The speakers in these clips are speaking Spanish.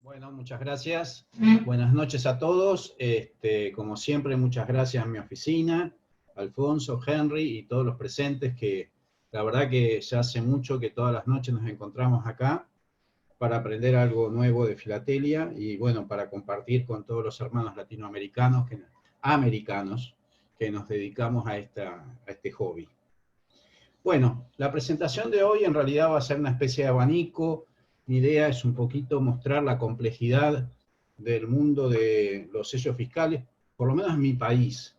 Bueno, muchas gracias. Buenas noches a todos. Como siempre, muchas gracias a mi oficina, Alfonso, Henry y todos los presentes, que la verdad que ya hace mucho que todas las noches nos encontramos acá para aprender algo nuevo de filatelia y bueno, para compartir con todos los hermanos latinoamericanos, americanos, que nos dedicamos a este hobby. Bueno, la presentación de hoy en realidad va a ser una especie de abanico. Mi idea es un poquito mostrar la complejidad del mundo de los sellos fiscales, por lo menos en mi país.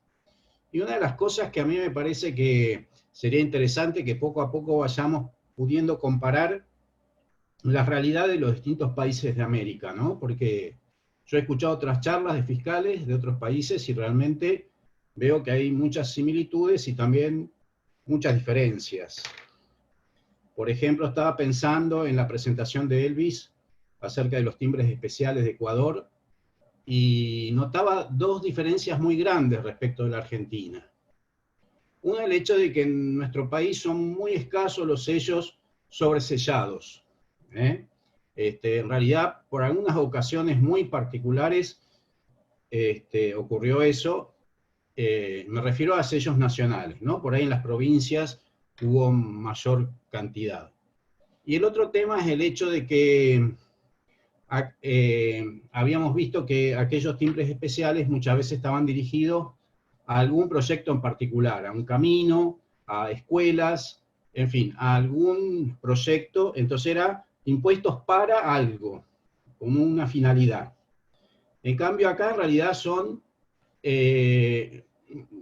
Y una de las cosas que a mí me parece que sería interesante que poco a poco vayamos pudiendo comparar la realidad de los distintos países de América, ¿no? Porque yo he escuchado otras charlas de fiscales de otros países y realmente veo que hay muchas similitudes y también muchas diferencias. Por ejemplo, estaba pensando en la presentación de Elvis acerca de los timbres especiales de Ecuador y notaba dos diferencias muy grandes respecto de la Argentina. Una, el hecho de que en nuestro país son muy escasos los sellos sobresellados. En realidad, por algunas ocasiones muy particulares, ocurrió eso. Me refiero a sellos nacionales, ¿no? Por ahí en las provincias hubo mayor cantidad. Y el otro tema es el hecho de que habíamos visto que aquellos timbres especiales muchas veces estaban dirigidos a algún proyecto en particular, a un camino, a escuelas, en fin, a algún proyecto, entonces era impuestos para algo, como una finalidad. En cambio acá en realidad son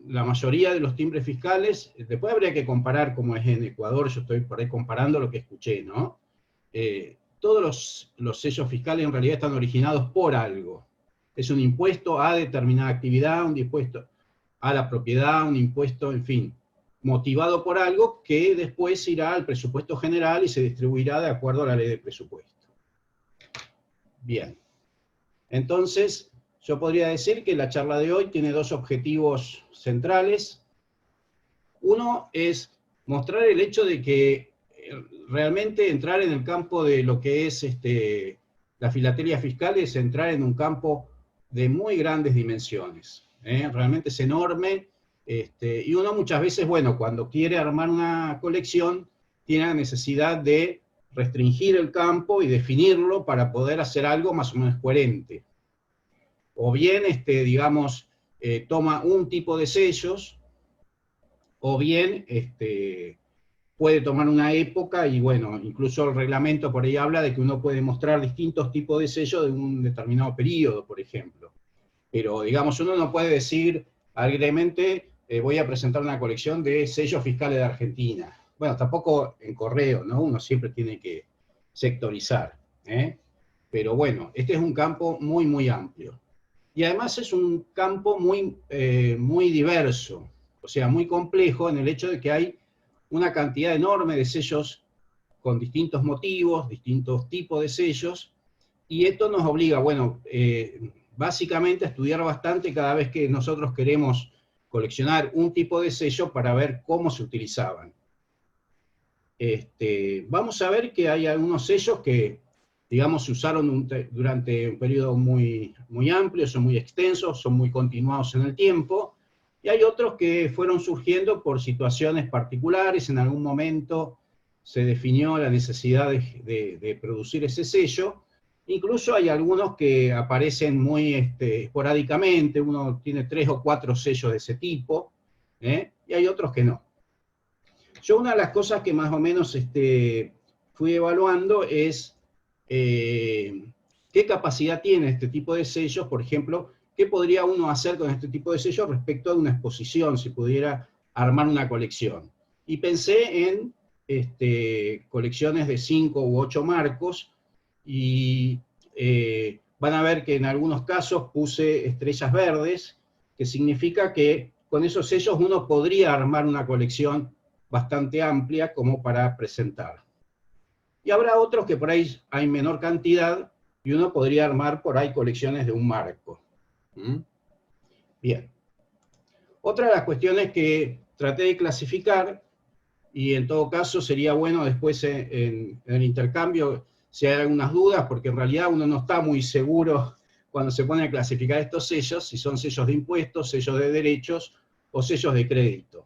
la mayoría de los timbres fiscales, después habría que comparar cómo es en Ecuador, yo estoy por ahí comparando lo que escuché, ¿no? Todos los sellos fiscales en realidad están originados por algo. Es un impuesto a determinada actividad, un impuesto a la propiedad, un impuesto, en fin, motivado por algo que después irá al presupuesto general y se distribuirá de acuerdo a la ley de presupuesto. Bien. Entonces, yo podría decir que la charla de hoy tiene dos objetivos centrales. Uno es mostrar el hecho de que realmente entrar en el campo de lo que es la filatelia fiscal es entrar en un campo de muy grandes dimensiones. Realmente es enorme. Y uno muchas veces, bueno, cuando quiere armar una colección, tiene la necesidad de restringir el campo y definirlo para poder hacer algo más o menos coherente. O bien, digamos, toma un tipo de sellos, o bien puede tomar una época y bueno, incluso el reglamento por ahí habla de que uno puede mostrar distintos tipos de sellos de un determinado periodo, por ejemplo. Pero digamos, uno no puede decir alegremente voy a presentar una colección de sellos fiscales de Argentina. Bueno, tampoco en correo, ¿no? Uno siempre tiene que sectorizar. Pero bueno, este es un campo muy, muy amplio. Y además es un campo muy diverso, o sea, muy complejo en el hecho de que hay una cantidad enorme de sellos con distintos motivos, distintos tipos de sellos, y esto nos obliga, bueno, básicamente a estudiar bastante cada vez que nosotros queremos coleccionar un tipo de sello para ver cómo se utilizaban. Vamos a ver que hay algunos sellos que, digamos, se usaron durante un periodo muy, muy amplio, son muy extensos, son muy continuados en el tiempo, y hay otros que fueron surgiendo por situaciones particulares. En algún momento se definió la necesidad de producir ese sello. Incluso hay algunos que aparecen muy esporádicamente, uno tiene 3 o 4 sellos de ese tipo, y hay otros que no. Yo una de las cosas que más o menos fui evaluando es qué capacidad tiene este tipo de sellos, por ejemplo, qué podría uno hacer con este tipo de sellos respecto a una exposición, si pudiera armar una colección. Y pensé en colecciones de 5 u 8 marcos y van a ver que en algunos casos puse estrellas verdes, que significa que con esos sellos uno podría armar una colección bastante amplia como para presentar. Y habrá otros que por ahí hay menor cantidad y uno podría armar por ahí colecciones de un marco. Bien. Otra de las cuestiones que traté de clasificar, y en todo caso sería bueno después en el intercambio, si hay algunas dudas, porque en realidad uno no está muy seguro cuando se pone a clasificar estos sellos, si son sellos de impuestos, sellos de derechos o sellos de crédito.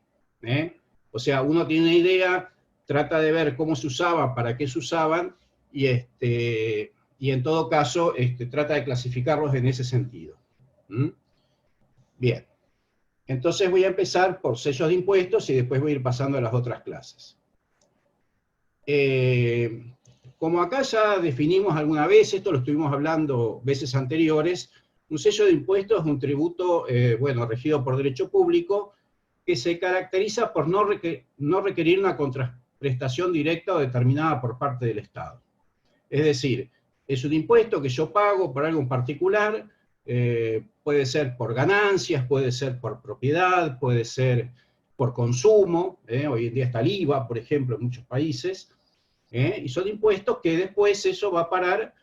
O sea, uno tiene una idea, trata de ver cómo se usaban, para qué se usaban, y en todo caso trata de clasificarlos en ese sentido. Bien, entonces voy a empezar por sellos de impuestos y después voy a ir pasando a las otras clases. Como acá ya definimos alguna vez, esto lo estuvimos hablando veces anteriores, un sello de impuestos es un tributo, bueno, regido por derecho público, que se caracteriza por no requerir una contraprestación directa o determinada por parte del Estado. Es decir, es un impuesto que yo pago por algo en particular, puede ser por ganancias, puede ser por propiedad, puede ser por consumo, hoy en día está el IVA, por ejemplo, en muchos países, y son impuestos que después eso va a parar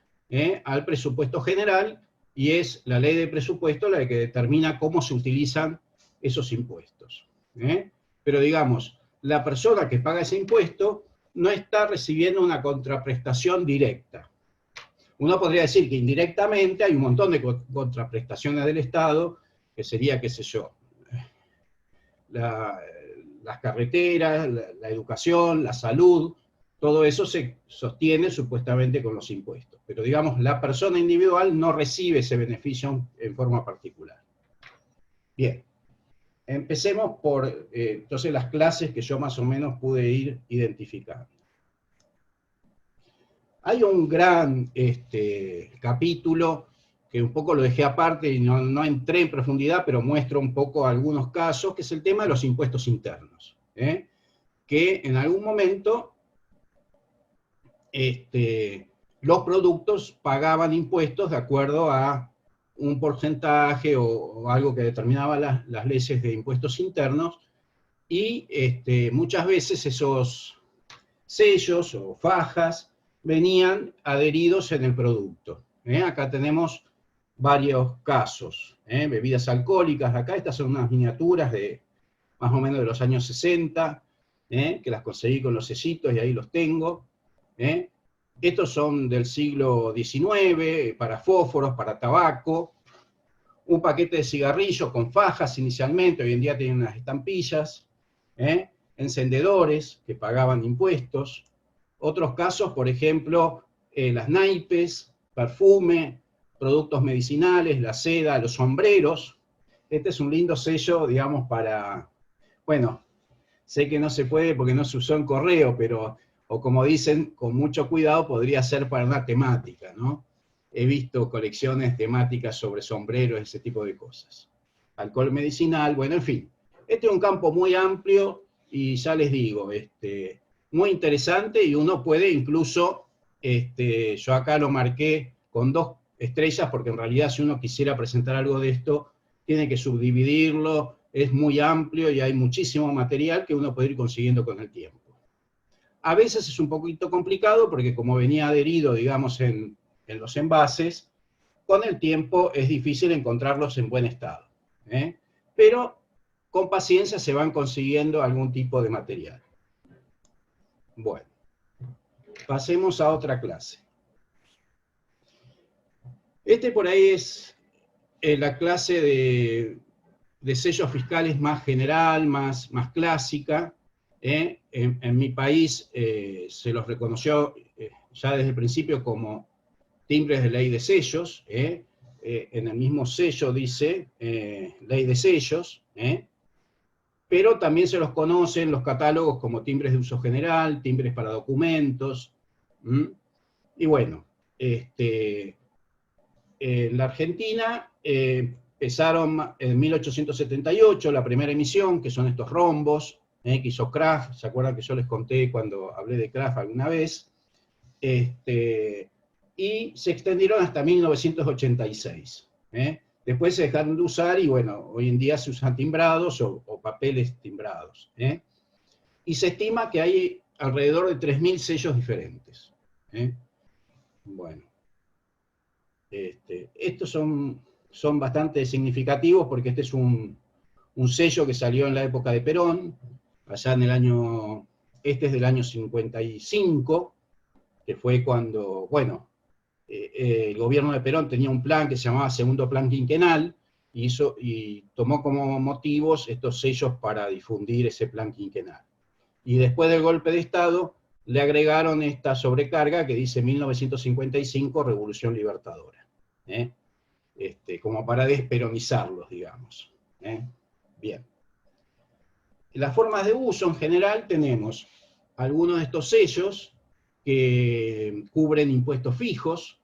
al presupuesto general, y es la ley de presupuesto la que determina cómo se utilizan esos impuestos. Pero digamos, la persona que paga ese impuesto no está recibiendo una contraprestación directa. Uno podría decir que indirectamente hay un montón de contraprestaciones del Estado, que sería, qué sé yo, las carreteras, la educación, la salud, todo eso se sostiene supuestamente con los impuestos. Pero digamos, la persona individual no recibe ese beneficio en forma particular. Bien, empecemos por entonces las clases que yo más o menos pude ir identificando. Hay un gran capítulo que un poco lo dejé aparte y no entré en profundidad, pero muestro un poco algunos casos, que es el tema de los impuestos internos, que en algún momento los productos pagaban impuestos de acuerdo a un porcentaje o algo que determinaba las leyes de impuestos internos, y muchas veces esos sellos o fajas venían adheridos en el producto. Acá tenemos varios casos. Bebidas alcohólicas, acá estas son unas miniaturas de más o menos de los años 60, que las conseguí con los sellitos y ahí los tengo. Estos son del siglo XIX, para fósforos, para tabaco. Un paquete de cigarrillos con fajas inicialmente, hoy en día tienen unas estampillas. Encendedores que pagaban impuestos. Otros casos, por ejemplo, las naipes, perfume, productos medicinales, la seda, los sombreros. Este es un lindo sello, digamos, para, bueno, sé que no se puede porque no se usó en correo, pero, o como dicen, con mucho cuidado podría ser para una temática, ¿no? He visto colecciones temáticas sobre sombreros, ese tipo de cosas. Alcohol medicinal, bueno, en fin. Este es un campo muy amplio y ya les digo, muy interesante, y uno puede incluso, yo acá lo marqué con 2 estrellas, porque en realidad si uno quisiera presentar algo de esto, tiene que subdividirlo, es muy amplio y hay muchísimo material que uno puede ir consiguiendo con el tiempo. A veces es un poquito complicado porque como venía adherido, digamos, en los envases, con el tiempo es difícil encontrarlos en buen estado. Pero con paciencia se van consiguiendo algún tipo de material. Bueno, pasemos a otra clase. Por ahí es la clase de sellos fiscales más general, más clásica. En mi país se los reconoció ya desde el principio como timbres de ley de sellos. En el mismo sello dice ley de sellos, pero también se los conoce en los catálogos como timbres de uso general, timbres para documentos. Y bueno, en la Argentina empezaron en 1878 la primera emisión, que son estos rombos, que hizo Kraft. ¿Se acuerdan que yo les conté cuando hablé de Kraft alguna vez? Y se extendieron hasta 1986. Después se dejaron de usar y bueno, hoy en día se usan timbrados o papeles timbrados. Y se estima que hay alrededor de 3.000 sellos diferentes. Bueno. Estos son bastante significativos porque este es un sello que salió en la época de Perón, allá en el año, este es del año 55, que fue cuando, bueno, el gobierno de Perón tenía un plan que se llamaba Segundo Plan Quinquenal, y tomó como motivos estos sellos para difundir ese plan quinquenal. Y después del golpe de Estado, le agregaron esta sobrecarga que dice 1955, Revolución Libertadora, como para desperonizarlos, digamos. Bien. Las formas de uso en general tenemos algunos de estos sellos que cubren impuestos fijos,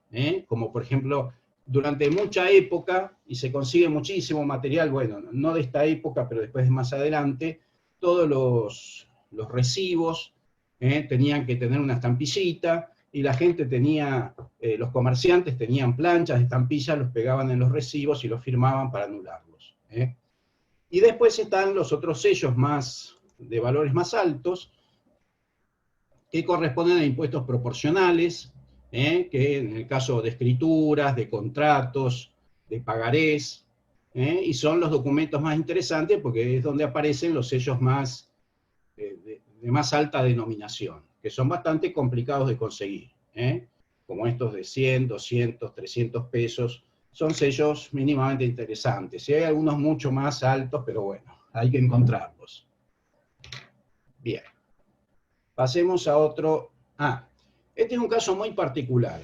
como por ejemplo, durante mucha época, y se consigue muchísimo material, bueno, no de esta época, pero después más adelante, todos los recibos tenían que tener una estampillita, y la gente tenía, los comerciantes tenían planchas de estampillas, los pegaban en los recibos y los firmaban para anularlos. Y después están los otros sellos de valores más altos, que corresponden a impuestos proporcionales, que en el caso de escrituras, de contratos, de pagarés, y son los documentos más interesantes porque es donde aparecen los sellos de más alta denominación, que son bastante complicados de conseguir, como estos de 100, 200, 300 pesos, son sellos mínimamente interesantes. Y hay algunos mucho más altos, pero bueno, hay que encontrarlos. Bien. Pasemos a otro. Este es un caso muy particular,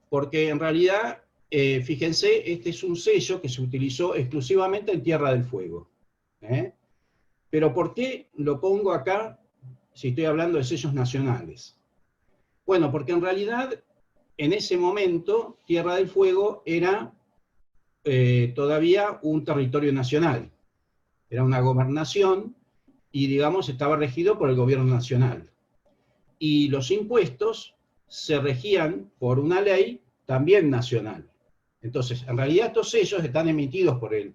porque en realidad, fíjense, este es un sello que se utilizó exclusivamente en Tierra del Fuego. Pero ¿por qué lo pongo acá si estoy hablando de sellos nacionales? Bueno, porque en realidad, en ese momento, Tierra del Fuego era todavía un territorio nacional. Era una gobernación y, digamos, estaba regido por el gobierno nacional. Y los impuestos se regían por una ley también nacional. Entonces, en realidad estos sellos están emitidos por el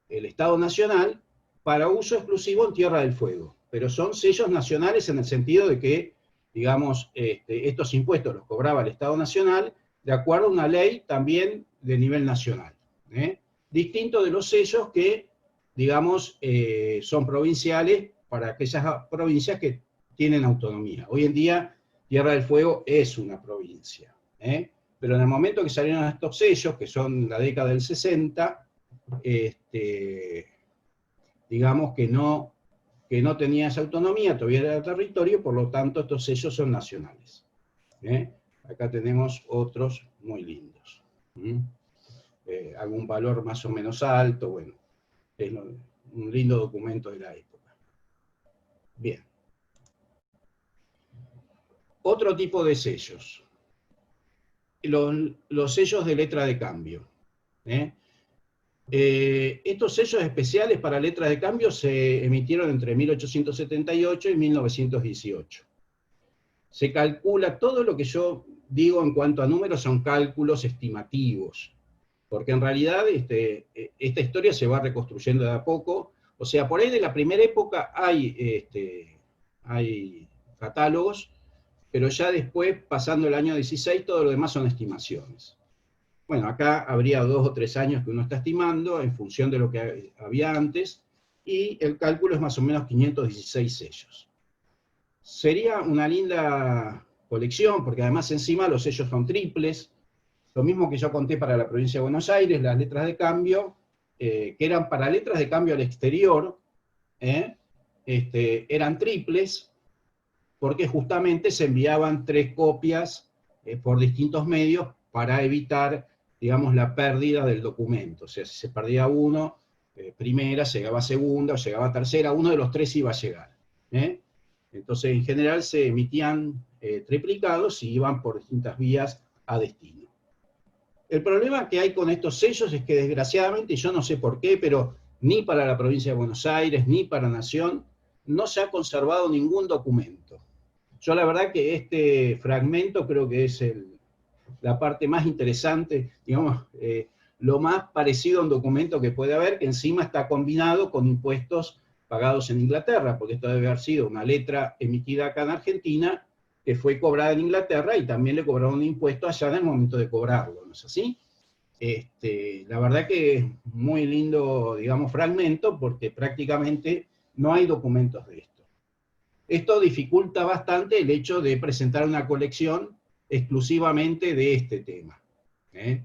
Estado Nacional para uso exclusivo en Tierra del Fuego, pero son sellos nacionales en el sentido de que, digamos, estos impuestos los cobraba el Estado Nacional de acuerdo a una ley también de nivel nacional. Distinto de los sellos que, digamos, son provinciales para aquellas provincias que tienen autonomía. Hoy en día, Tierra del Fuego es una provincia. Pero en el momento que salieron estos sellos, que son la década del 60, digamos que no tenía esa autonomía, todavía era territorio, por lo tanto estos sellos son nacionales. Acá tenemos otros muy lindos. Algún valor más o menos alto, bueno, es un lindo documento de la época. Bien. Otro tipo de sellos. Los sellos de letra de cambio. Estos sellos especiales para letras de cambio se emitieron entre 1878 y 1918. Se calcula, todo lo que yo digo en cuanto a números son cálculos estimativos, porque en realidad esta historia se va reconstruyendo de a poco. O sea, por ahí de la primera época hay catálogos, pero ya después, pasando el año 16, todo lo demás son estimaciones. Bueno, acá habría 2 o 3 años que uno está estimando en función de lo que había antes, y el cálculo es más o menos 516 sellos. Sería una linda colección, porque además encima los sellos son triples, lo mismo que yo conté para la provincia de Buenos Aires, las letras de cambio, que eran para letras de cambio al exterior, eran triples, porque justamente se enviaban 3 copias por distintos medios para evitar, digamos, la pérdida del documento. O sea, si se perdía uno, primera, llegaba segunda o llegaba tercera, uno de los 3 iba a llegar. Entonces, en general se emitían triplicados y iban por distintas vías a destino. El problema que hay con estos sellos es que desgraciadamente, y yo no sé por qué, pero ni para la provincia de Buenos Aires, ni para Nación, no se ha conservado ningún documento. Yo la verdad que este fragmento creo que es la parte más interesante, digamos, lo más parecido a un documento que puede haber, que encima está combinado con impuestos pagados en Inglaterra, porque esto debe haber sido una letra emitida acá en Argentina, que fue cobrada en Inglaterra y también le cobraron un impuesto allá en el momento de cobrarlo, ¿no es así? La verdad que es muy lindo, digamos, fragmento, porque prácticamente no hay documentos de esto. Esto dificulta bastante el hecho de presentar una colección exclusivamente de este tema, ¿eh?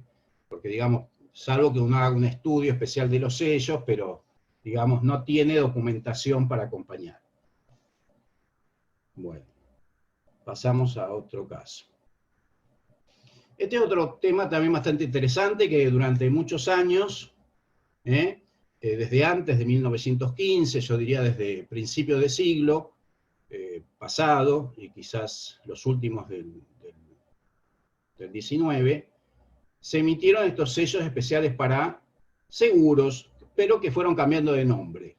Porque, digamos, salvo que uno haga un estudio especial de los sellos, pero, digamos, no tiene documentación para acompañar. Bueno, pasamos a otro caso. Este es otro tema también bastante interesante, que durante muchos años, desde antes de 1915, yo diría desde principios de siglo pasado, y quizás los últimos del 19, se emitieron estos sellos especiales para seguros, pero que fueron cambiando de nombre.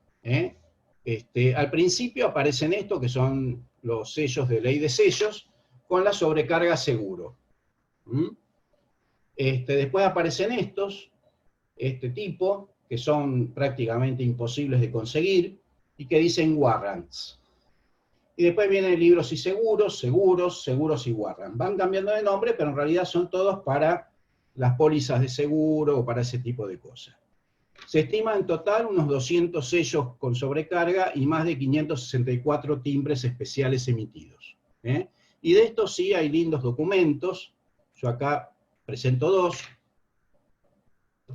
Al principio aparecen estos, que son los sellos de ley de sellos, con la sobrecarga seguro. Después aparecen estos, este tipo, que son prácticamente imposibles de conseguir, y que dicen warrants. Y después vienen libros y seguros, seguros, seguros y warrants. Van cambiando de nombre, pero en realidad son todos para las pólizas de seguro o para ese tipo de cosas. Se estima en total unos 200 sellos con sobrecarga y más de 564 timbres especiales emitidos. Y de estos sí hay lindos documentos. Yo acá presento dos.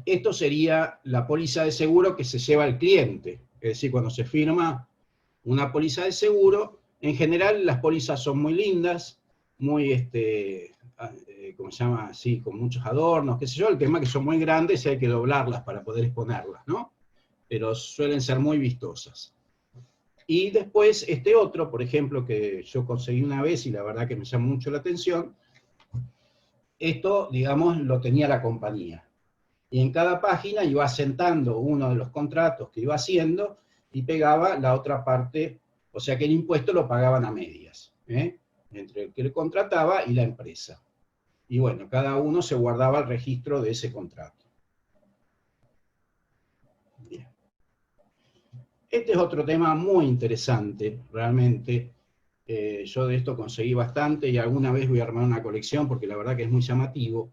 Esto sería la póliza de seguro que se lleva al cliente. Es decir, cuando se firma una póliza de seguro, en general las pólizas son muy lindas, muy, ¿cómo se llama? Así, con muchos adornos, qué sé yo. El tema es que son muy grandes y hay que doblarlas para poder exponerlas, ¿no? Pero suelen ser muy vistosas. Y después este otro, por ejemplo, que yo conseguí una vez y la verdad que me llamó mucho la atención, esto, digamos, lo tenía la compañía. Y en cada página iba asentando uno de los contratos que iba haciendo y pegaba la otra parte, o sea que el impuesto lo pagaban a medias, entre el que le contrataba y la empresa. Y bueno, cada uno se guardaba el registro de ese contrato. Bien. Este es otro tema muy interesante, realmente. Yo de esto conseguí bastante y alguna vez voy a armar una colección porque la verdad que es muy llamativo.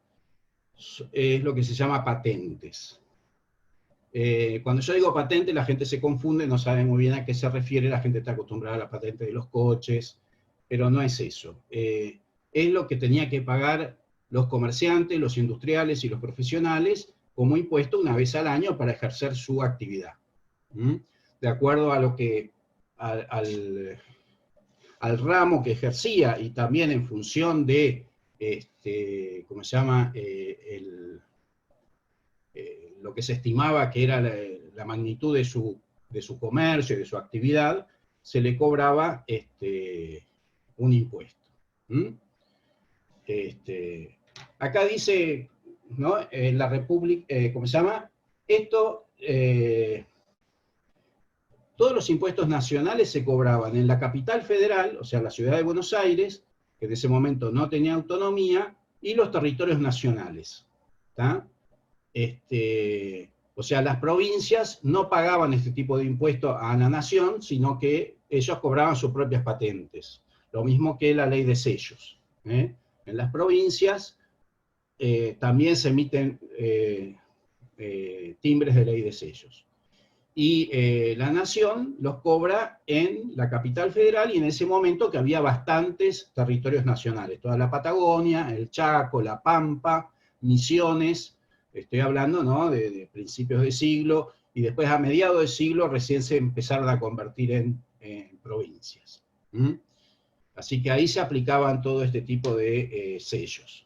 Es lo que se llama patentes. Cuando yo digo patente, la gente se confunde, no sabe muy bien a qué se refiere, la gente está acostumbrada a la patente de los coches, pero no es eso. Es lo que tenía que pagar los comerciantes, los industriales y los profesionales como impuesto una vez al año para ejercer su actividad. De acuerdo a lo que, al ramo que ejercía y también en función de, ¿cómo se llama?, lo que se estimaba que era la magnitud de su comercio y de su actividad, se le cobraba un impuesto. Acá dice, ¿no?, en la República, ¿cómo se llama? Esto, todos los impuestos nacionales se cobraban en la capital federal, o sea, la ciudad de Buenos Aires, que en ese momento no tenía autonomía, y los territorios nacionales. ¿Está? O sea, las provincias no pagaban este tipo de impuesto a la nación, sino que ellos cobraban sus propias patentes. Lo mismo que la ley de sellos. En las provincias también se emiten timbres de ley de sellos. Y la nación los cobra en la capital federal y en ese momento que había bastantes territorios nacionales. Toda la Patagonia, el Chaco, la Pampa, Misiones. Estoy hablando, ¿no?, de principios de siglo, y después a mediados de siglo recién se empezaron a convertir en provincias. Así que ahí se aplicaban todo este tipo de sellos.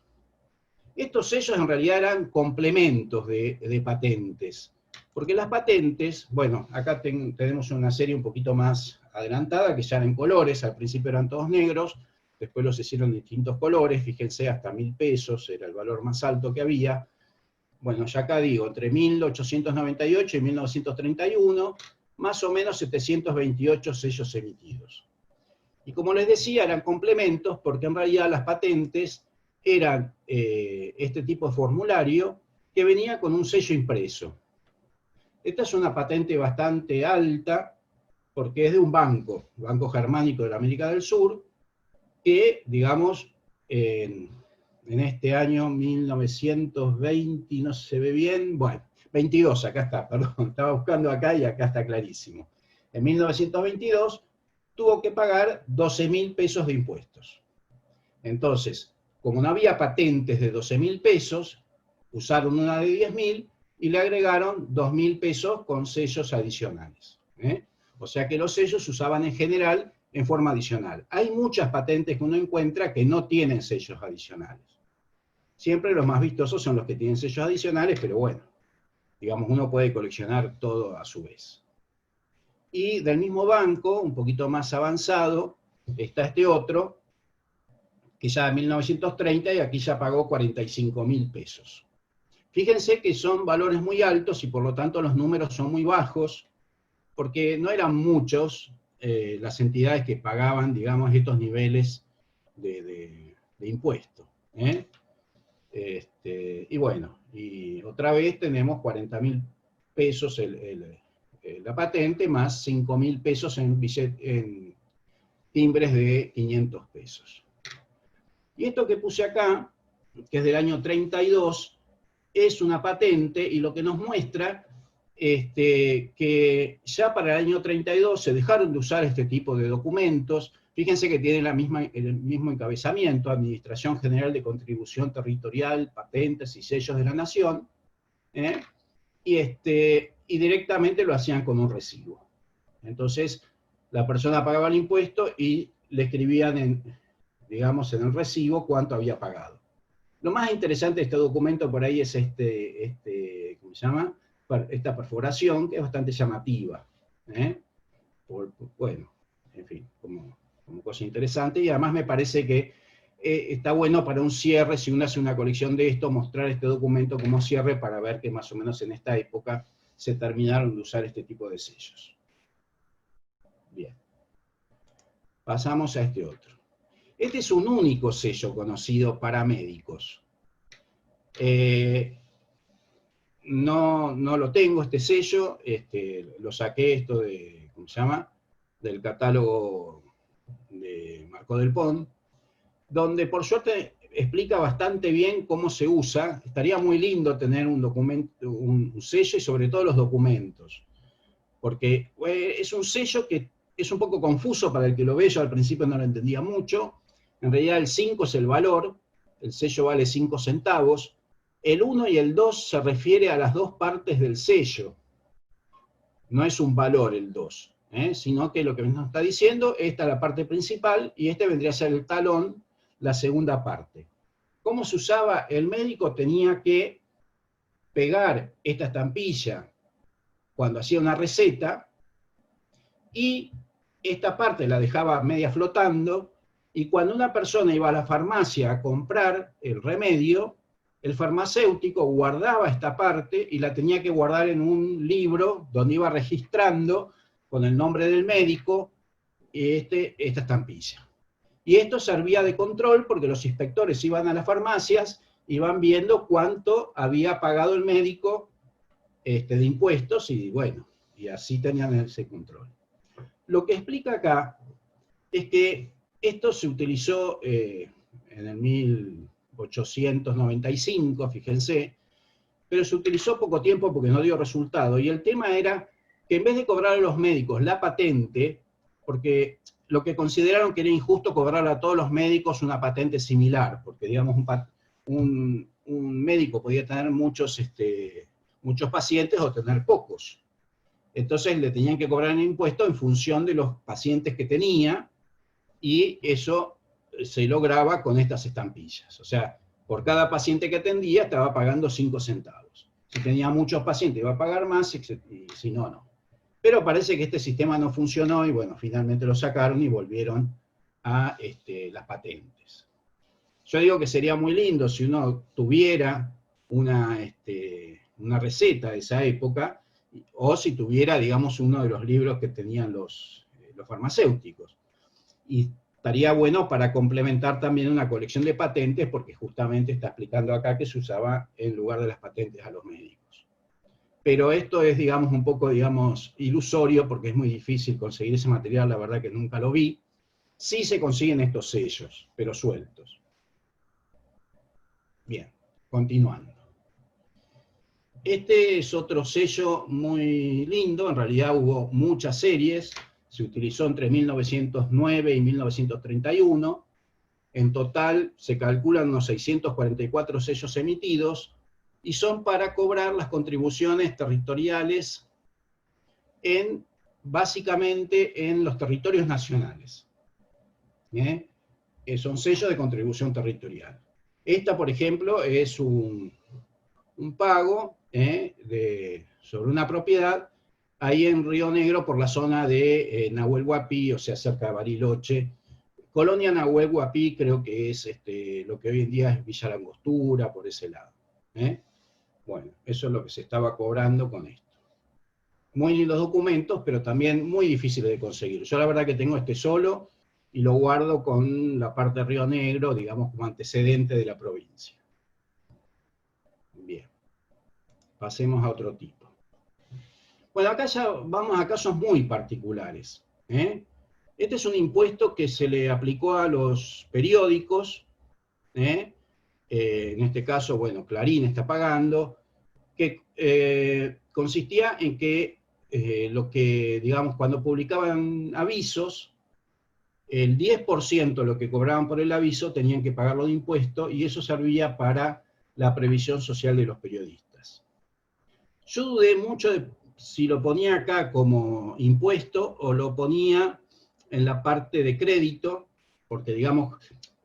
Estos sellos en realidad eran complementos de patentes, porque las patentes, bueno, acá tenemos una serie un poquito más adelantada, que ya eran en colores, al principio eran todos negros, después los hicieron en distintos colores, fíjense, hasta 1.000 pesos era el valor más alto que había. Bueno, ya acá digo, entre 1898 y 1931, más o menos 728 sellos emitidos. Y como les decía, eran complementos, porque en realidad las patentes eran este tipo de formulario que venía con un sello impreso. Esta es una patente bastante alta, porque es de un banco germánico de la América del Sur, que, digamos, en este año 1920, no se ve bien, bueno, 22, acá está, perdón, estaba buscando acá y acá está clarísimo. En 1922 tuvo que pagar 12.000 pesos de impuestos. Entonces, como no había patentes de 12.000 pesos, usaron una de 10.000 y le agregaron 2.000 pesos con sellos adicionales. O sea que los sellos se usaban en general en forma adicional. Hay muchas patentes que uno encuentra que no tienen sellos adicionales. Siempre los más vistosos son los que tienen sellos adicionales, pero bueno, digamos, uno puede coleccionar todo a su vez. Y del mismo banco, un poquito más avanzado, está este otro, que ya en 1930 y aquí ya pagó 45.000 pesos. Fíjense que son valores muy altos y por lo tanto los números son muy bajos, porque no eran muchos las entidades que pagaban, digamos, estos niveles de impuesto. Y bueno, y otra vez tenemos 40.000 pesos la patente, más 5.000 pesos en timbres de 500 pesos. Y esto que puse acá, que es del año 32, es una patente y lo que nos muestra que ya para el año 32 se dejaron de usar este tipo de documentos. Fíjense que tiene el mismo encabezamiento: Administración General de Contribución Territorial, Patentes y Sellos de la Nación, y directamente lo hacían con un recibo. Entonces, la persona pagaba el impuesto y le escribían digamos, en el recibo cuánto había pagado. Lo más interesante de este documento por ahí es ¿cómo se llama? Esta perforación, que es bastante llamativa. Bueno, en fin, como cosa interesante, y además me parece que está bueno para un cierre, si uno hace una colección de esto, mostrar este documento como cierre para ver que más o menos en esta época se terminaron de usar este tipo de sellos. Bien. Pasamos a este otro. Este es un único sello conocido para médicos. No lo tengo, este sello, lo saqué esto de, ¿cómo se llama? Del catálogo de Marco del Pont, donde por suerte explica bastante bien cómo se usa. Estaría muy lindo tener un documento, un sello y sobre todo los documentos, porque es un sello que es un poco confuso para el que lo ve. Yo al principio no lo entendía mucho. En realidad el 5 es el valor, el sello vale 5 centavos, el 1 y el 2 se refiere a las dos partes del sello, no es un valor el 2, sino que lo que nos está diciendo, esta es la parte principal y este vendría a ser el talón, la segunda parte. ¿Cómo se usaba? El médico tenía que pegar esta estampilla cuando hacía una receta y esta parte la dejaba media flotando, y cuando una persona iba a la farmacia a comprar el remedio, el farmacéutico guardaba esta parte y la tenía que guardar en un libro donde iba registrando con el nombre del médico esta estampilla. Y esto servía de control porque los inspectores iban a las farmacias, iban viendo cuánto había pagado el médico de impuestos y bueno, y así tenían ese control. Lo que explica acá es que esto se utilizó en el 1895, fíjense, pero se utilizó poco tiempo porque no dio resultado. Y el tema era que en vez de cobrar a los médicos la patente, porque lo que consideraron que era injusto cobrar a todos los médicos una patente similar, porque digamos un médico podía tener muchos pacientes o tener pocos. Entonces le tenían que cobrar el impuesto en función de los pacientes que tenía, y eso se lograba con estas estampillas. O sea, por cada paciente que atendía estaba pagando 5 centavos. Si tenía muchos pacientes iba a pagar más, y si no, no. Pero parece que este sistema no funcionó y bueno, finalmente lo sacaron y volvieron a las patentes. Yo digo que sería muy lindo si uno tuviera una receta de esa época, o si tuviera, digamos, uno de los libros que tenían los farmacéuticos. Y estaría bueno para complementar también una colección de patentes, porque justamente está explicando acá que se usaba en lugar de las patentes a los médicos. Pero esto es, digamos, un poco, digamos, ilusorio, porque es muy difícil conseguir ese material, la verdad que nunca lo vi. Sí se consiguen estos sellos, pero sueltos. Bien, continuando. Este es otro sello muy lindo, en realidad hubo muchas series. se utilizó entre 1909 y 1931. En total se calculan unos 644 sellos emitidos y son para cobrar las contribuciones territoriales básicamente en los territorios nacionales. Son sellos de contribución territorial. Esta, por ejemplo, es un pago sobre una propiedad ahí en Río Negro por la zona de Nahuel Huapi, o sea, cerca de Bariloche. Colonia Nahuel Huapi creo que es lo que hoy en día es Villa Langostura, por ese lado. Bueno, eso es lo que se estaba cobrando con esto. Muy lindos documentos, pero también muy difíciles de conseguir. Yo la verdad que tengo este solo y lo guardo con la parte de Río Negro, digamos, como antecedente de la provincia. Bien. Pasemos a otro tipo. Bueno, acá ya vamos a casos muy particulares. Este es un impuesto que se le aplicó a los periódicos, en este caso, bueno, Clarín está pagando, que consistía en que digamos, cuando publicaban avisos, el 10% de lo que cobraban por el aviso tenían que pagarlo de impuesto y eso servía para la previsión social de los periodistas. Yo dudé mucho de si lo ponía acá como impuesto o lo ponía en la parte de crédito, porque digamos,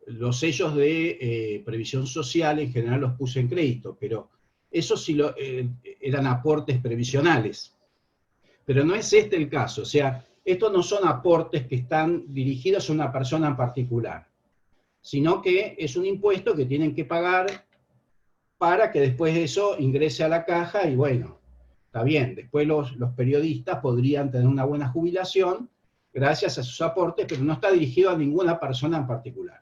los sellos de previsión social en general los puse en crédito, pero eso sí eran aportes previsionales. Pero no es este el caso, o sea, estos no son aportes que están dirigidos a una persona en particular, sino que es un impuesto que tienen que pagar para que después de eso ingrese a la caja y bueno, está bien, después los periodistas podrían tener una buena jubilación gracias a sus aportes, pero no está dirigido a ninguna persona en particular.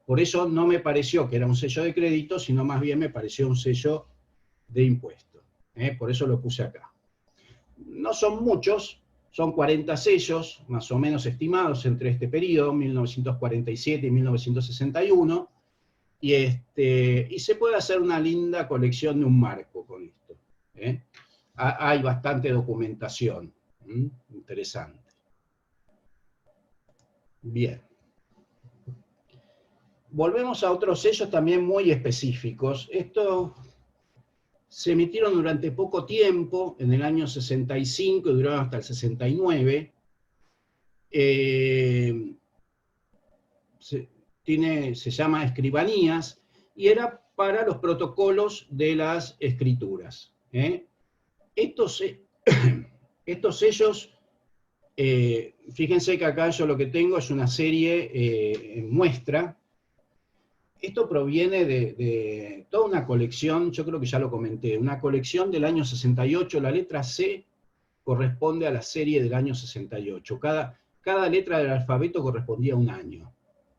Por eso no me pareció que era un sello de crédito, sino más bien me pareció un sello de impuesto. Por eso lo puse acá. No son muchos, son 40 sellos, más o menos estimados entre este periodo, 1947 y 1961, y se puede hacer una linda colección de un marco con esto. Hay bastante documentación, interesante. Bien. Volvemos a otros sellos también muy específicos. Estos se emitieron durante poco tiempo, en el año 65 y duraron hasta el 69. Se llama escribanías y era para los protocolos de las escrituras. Estos sellos, fíjense que acá yo lo que tengo es una serie en muestra. Esto proviene de toda una colección, yo creo que ya lo comenté, una colección del año 68, la letra C corresponde a la serie del año 68. Cada letra del alfabeto correspondía a un año.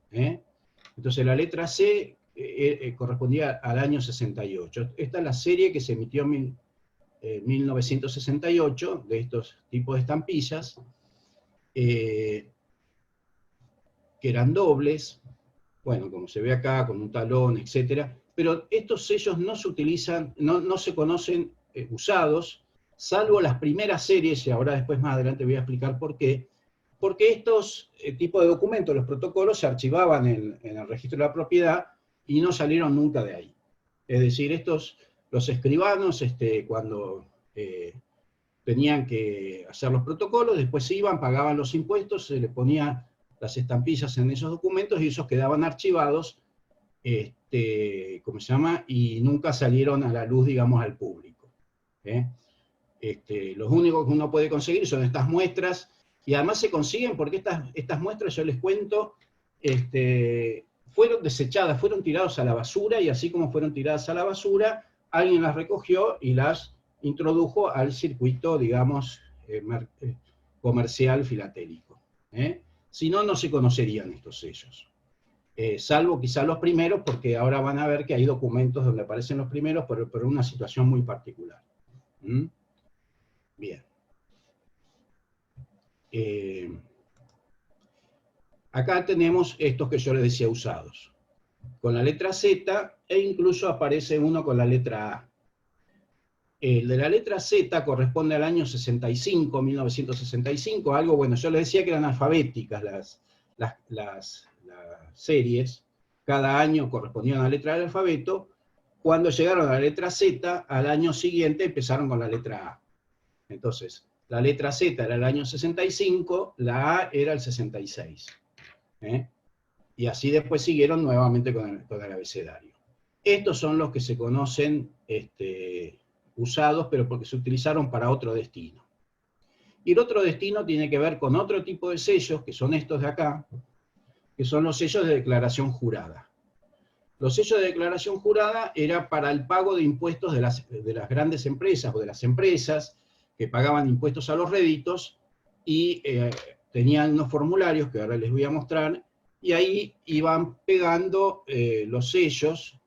Entonces la letra C correspondía al año 68. Esta es la serie que se emitió en 1968, de estos tipos de estampillas, que eran dobles, bueno, como se ve acá, con un talón, etc. Pero estos sellos no se utilizan, no se conocen usados, salvo las primeras series, y ahora después más adelante voy a explicar por qué, porque estos tipos de documentos, los protocolos, se archivaban en el registro de la propiedad y no salieron nunca de ahí. Es decir, los escribanos, cuando tenían que hacer los protocolos, después se iban, pagaban los impuestos, se les ponía las estampillas en esos documentos y esos quedaban archivados, ¿cómo se llama? Y nunca salieron a la luz, digamos, al público. Los únicos que uno puede conseguir son estas muestras, y además se consiguen porque estas muestras, yo les cuento, fueron desechadas, fueron tiradas a la basura, y así como fueron tiradas a la basura, alguien las recogió y las introdujo al circuito, digamos, comercial filatélico. Si no, no se conocerían estos sellos. Salvo quizá los primeros, porque ahora van a ver que hay documentos donde aparecen los primeros, pero en una situación muy particular. Bien. Acá tenemos estos que yo les decía usados, con la letra Z, e incluso aparece uno con la letra A. El de la letra Z corresponde al año 65, 1965, algo, bueno, yo les decía que eran alfabéticas las series, cada año correspondía a una letra del alfabeto. Cuando llegaron a la letra Z, al año siguiente empezaron con la letra A. Entonces, la letra Z era el año 65, la A era el 66. Y así después siguieron nuevamente con el abecedario. Estos son los que se conocen usados, pero porque se utilizaron para otro destino. Y el otro destino tiene que ver con otro tipo de sellos, que son estos de acá, que son los sellos de declaración jurada. Los sellos de declaración jurada era para el pago de impuestos de las grandes empresas o de las empresas que pagaban impuestos a los réditos y tenían unos formularios que ahora les voy a mostrar, y ahí iban pegando los sellos,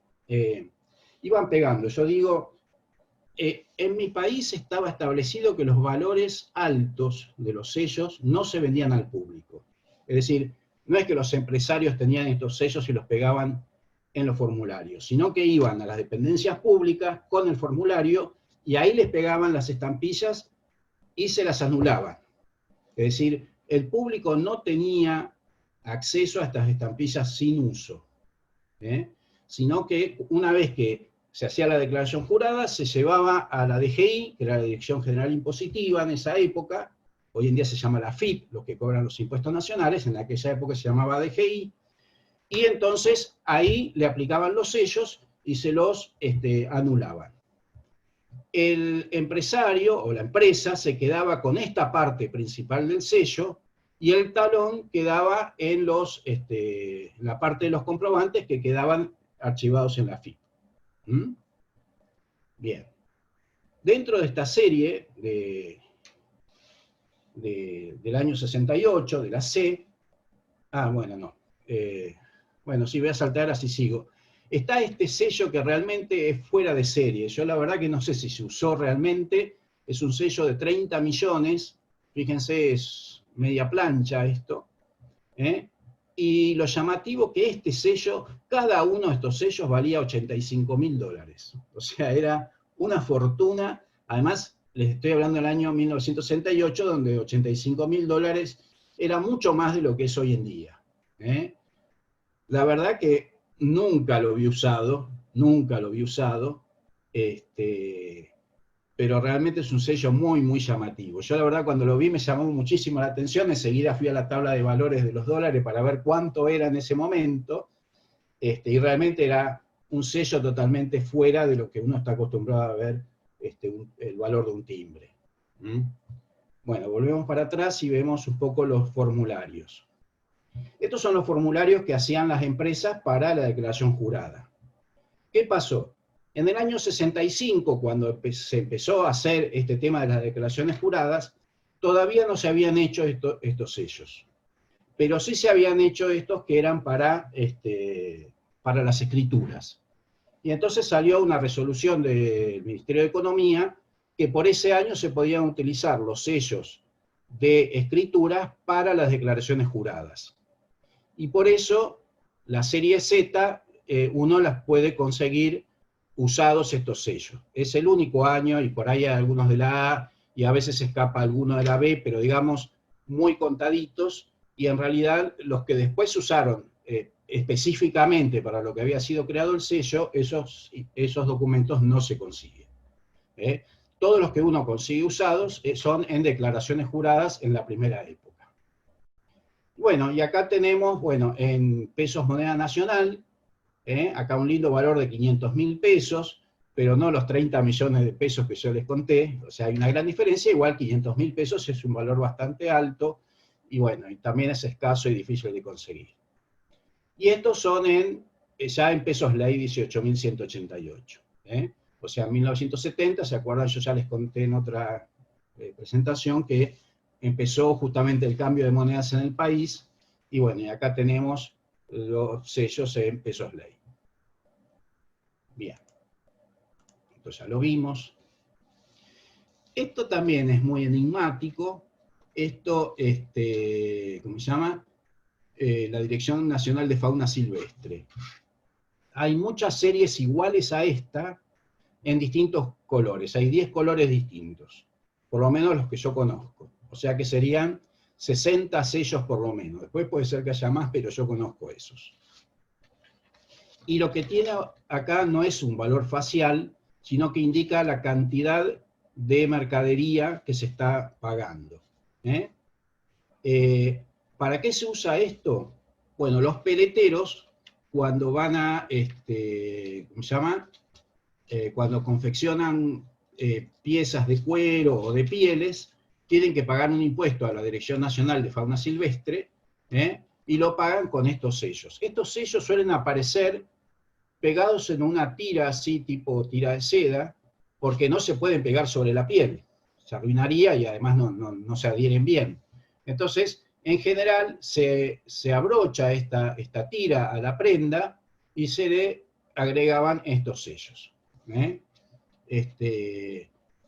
iban pegando. Yo digo, en mi país estaba establecido que los valores altos de los sellos no se vendían al público. Es decir, no es que los empresarios tenían estos sellos y los pegaban en los formularios, sino que iban a las dependencias públicas con el formulario y ahí les pegaban las estampillas y se las anulaban. Es decir, el público no tenía acceso a estas estampillas sin uso, sino que una vez que se hacía la declaración jurada, se llevaba a la DGI, que era la Dirección General Impositiva en esa época. Hoy en día se llama la FIP, los que cobran los impuestos nacionales, en aquella época se llamaba DGI, y entonces ahí le aplicaban los sellos y se los anulaban. El empresario o la empresa se quedaba con esta parte principal del sello y el talón quedaba en la parte de los comprobantes que quedaban archivados en la FIP. Bien. Dentro de esta serie del año 68, de la C, bueno, sí, voy a saltar, así sigo. Está este sello que realmente es fuera de serie. Yo la verdad que no sé si se usó realmente. Es un sello de 30 millones. Fíjense, es media plancha esto. Y lo llamativo que este sello, cada uno de estos sellos valía $85.000. O sea, era una fortuna. Además, les estoy hablando del año 1968, donde $85.000 era mucho más de lo que es hoy en día. La verdad que nunca lo vi usado, pero realmente es un sello muy, muy llamativo. Yo la verdad cuando lo vi me llamó muchísimo la atención, enseguida fui a la tabla de valores de los dólares para ver cuánto era en ese momento, y realmente era un sello totalmente fuera de lo que uno está acostumbrado a ver el valor de un timbre. Bueno, volvemos para atrás y vemos un poco los formularios. Estos son los formularios que hacían las empresas para la declaración jurada. ¿Qué pasó? En el año 65, cuando se empezó a hacer este tema de las declaraciones juradas, todavía no se habían hecho estos sellos. Pero sí se habían hecho estos que eran para las escrituras. Y entonces salió una resolución del Ministerio de Economía que por ese año se podían utilizar los sellos de escrituras para las declaraciones juradas. Y por eso la serie Z, uno las puede conseguir usados estos sellos. Es el único año, y por ahí hay algunos de la A, y a veces escapa alguno de la B, pero digamos muy contaditos, y en realidad los que después se usaron específicamente para lo que había sido creado el sello, esos documentos no se consiguen. Todos los que uno consigue usados son en declaraciones juradas en la primera época. Bueno, y acá tenemos, bueno, en pesos moneda nacional, acá un lindo valor de 500.000 pesos, pero no los 30 millones de pesos que yo les conté, o sea, hay una gran diferencia, igual 500.000 pesos es un valor bastante alto, y bueno, y también es escaso y difícil de conseguir. Y estos son ya en pesos ley 18.188, o sea, en 1970, ¿se acuerdan? Yo ya les conté en otra presentación que empezó justamente el cambio de monedas en el país, y bueno, y acá tenemos los sellos en pesos ley. Bien, esto ya lo vimos. Esto también es muy enigmático. Esto, ¿cómo se llama? La Dirección Nacional de Fauna Silvestre. Hay muchas series iguales a esta, en distintos colores. Hay 10 colores distintos, por lo menos los que yo conozco. O sea que serían 60 sellos por lo menos. Después puede ser que haya más, pero yo conozco esos. Y lo que tiene acá no es un valor facial, sino que indica la cantidad de mercadería que se está pagando. ¿Para qué se usa esto? Bueno, los peleteros, cuando van a, ¿cómo se llama? Cuando confeccionan piezas de cuero o de pieles, tienen que pagar un impuesto a la Dirección Nacional de Fauna Silvestre, y lo pagan con estos sellos. Estos sellos suelen aparecer pegados en una tira así, tipo tira de seda, porque no se pueden pegar sobre la piel. Se arruinaría y además no se adhieren bien. Entonces, en general, se abrocha esta tira a la prenda y se le agregaban estos sellos.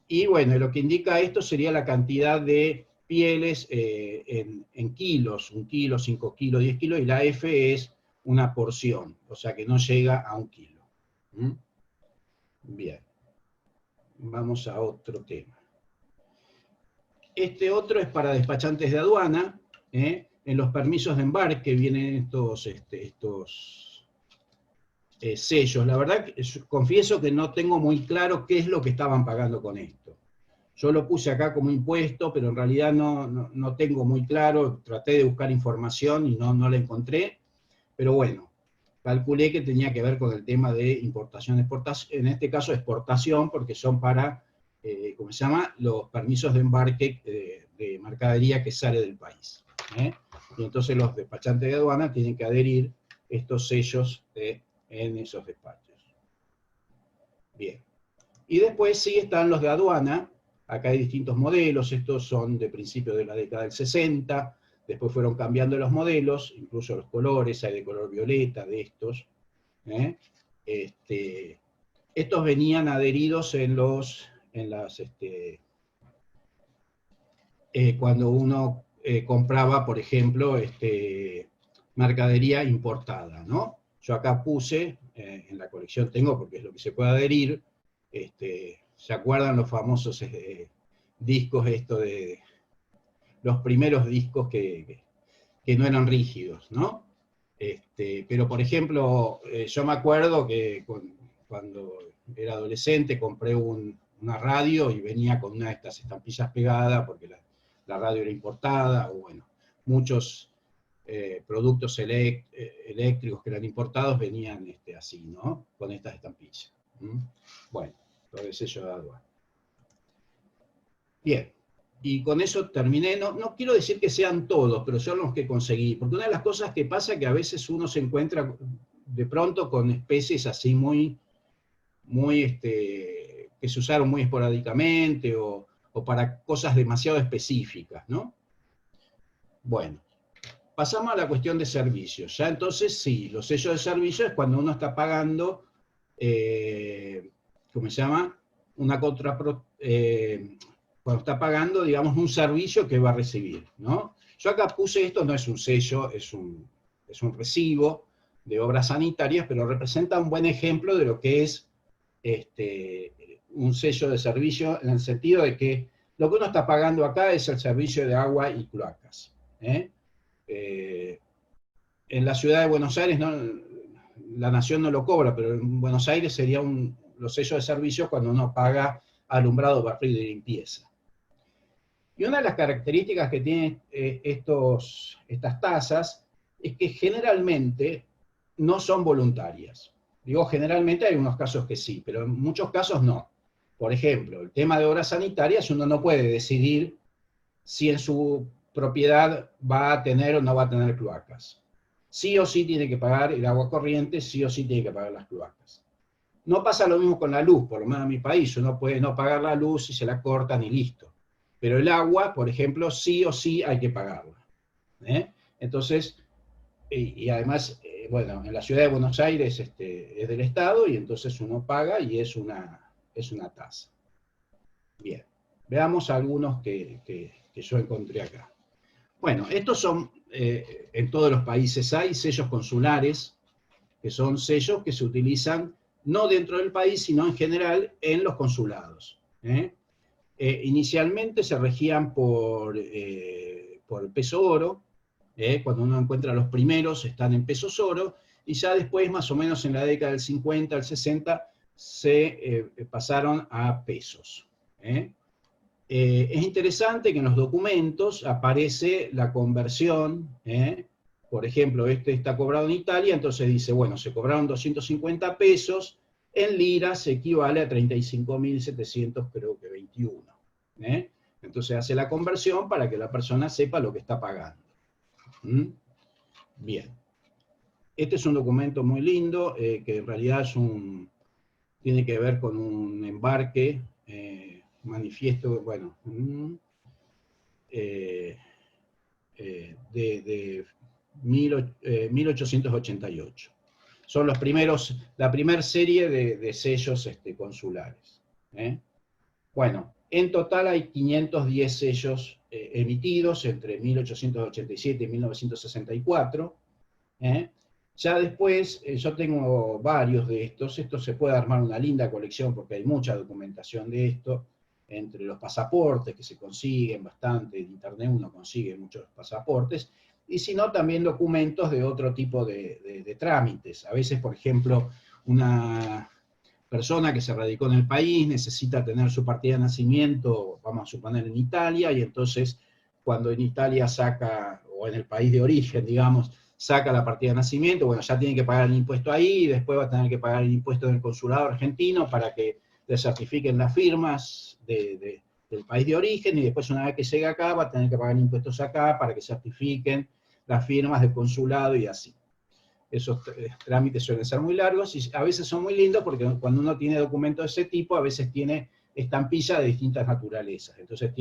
Y bueno, lo que indica esto sería la cantidad de pieles en kilos, 1 kilo, 5 kilos, 10 kilos, y la F es una porción, o sea que no llega a 1 kilo. Bien, vamos a otro tema. Este otro es para despachantes de aduana. En los permisos de embarque vienen estos sellos. La verdad, confieso que no tengo muy claro qué es lo que estaban pagando con esto. Yo lo puse acá como impuesto, pero en realidad no tengo muy claro. Traté de buscar información y no la encontré. Pero bueno, calculé que tenía que ver con el tema de importación, exportación, en este caso exportación, porque son para, ¿cómo se llama?, los permisos de embarque de mercadería que sale del país. Y entonces los despachantes de aduana tienen que adherir estos sellos en esos despachos. Bien. Y después sí están los de aduana. Acá hay distintos modelos, estos son de principios de la década del 60, después fueron cambiando los modelos, incluso los colores, hay de color violeta de estos. Estos venían adheridos cuando uno compraba, por ejemplo, mercadería importada, ¿no? Yo acá puse, en la colección tengo, porque es lo que se puede adherir, ¿se acuerdan los famosos discos, los primeros discos que no eran rígidos, ¿no? Pero, por ejemplo, yo me acuerdo que cuando era adolescente compré una radio y venía con una de estas estampillas pegadas porque la radio era importada, o bueno, muchos productos eléctricos que eran importados venían así, ¿no? Con estas estampillas. Bueno, lo de sello de aduana. Bien, y con eso terminé. No quiero decir que sean todos, pero son los que conseguí, porque una de las cosas que pasa es que a veces uno se encuentra de pronto con especies así que se usaron muy esporádicamente o para cosas demasiado específicas, ¿no? Bueno, pasamos a la cuestión de servicios. Ya entonces sí, los sellos de servicio es cuando uno está pagando, ¿cómo se llama? Cuando está pagando, digamos, un servicio que va a recibir, ¿no? Yo acá puse esto, no es un sello, es un recibo de obras sanitarias, pero representa un buen ejemplo de lo que es un sello de servicio, en el sentido de que lo que uno está pagando acá es el servicio de agua y cloacas. En la ciudad de Buenos Aires, la nación no lo cobra, pero en Buenos Aires sería los sellos de servicio cuando uno paga alumbrado, barrido y limpieza. Y una de las características que tienen estas tasas es que generalmente no son voluntarias. Digo, generalmente hay unos casos que sí, pero en muchos casos no. Por ejemplo, el tema de obras sanitarias, uno no puede decidir si en su propiedad va a tener o no va a tener cloacas. Sí o sí tiene que pagar el agua corriente, sí o sí tiene que pagar las cloacas. No pasa lo mismo con la luz, por lo menos en mi país. Uno puede no pagar la luz y se la cortan y listo. Pero el agua, por ejemplo, sí o sí hay que pagarla. Entonces, y además, bueno, en la ciudad de Buenos Aires es del Estado y entonces uno paga y es una tasa. Bien, veamos algunos que yo encontré acá. Bueno, estos son, en todos los países hay sellos consulares, que son sellos que se utilizan no dentro del país, sino en general en los consulados. Inicialmente se regían por el peso oro. Cuando uno encuentra los primeros están en pesos oro, y ya después, más o menos en la década del 50 al 60, se pasaron a pesos. Es interesante que en los documentos aparece la conversión. Por ejemplo, este está cobrado en Italia, entonces dice, bueno, se cobraron 250 pesos, en liras equivale a 35.700, creo que 21. Entonces hace la conversión para que la persona sepa lo que está pagando. Bien. Este es un documento muy lindo, que en realidad tiene que ver con un embarque, manifiesto, bueno, de 1888. Son la primera serie de sellos consulares. Bueno, en total hay 510 sellos emitidos entre 1887 y 1964. Ya después, yo tengo varios de estos. Esto se puede armar una linda colección porque hay mucha documentación de esto, entre los pasaportes que se consiguen bastante, en internet uno consigue muchos pasaportes, y si no, también documentos de otro tipo de trámites. A veces, por ejemplo, una persona que se radicó en el país necesita tener su partida de nacimiento, vamos a suponer en Italia, y entonces cuando en Italia saca, o en el país de origen, digamos, saca la partida de nacimiento, bueno, ya tiene que pagar el impuesto ahí, y después va a tener que pagar el impuesto en el consulado argentino para que le certifiquen las firmas del país de origen, y después una vez que llega acá va a tener que pagar impuestos acá para que certifiquen las firmas del consulado y así. Esos trámites suelen ser muy largos y a veces son muy lindos porque cuando uno tiene documentos de ese tipo, a veces tiene estampillas de distintas naturalezas. Entonces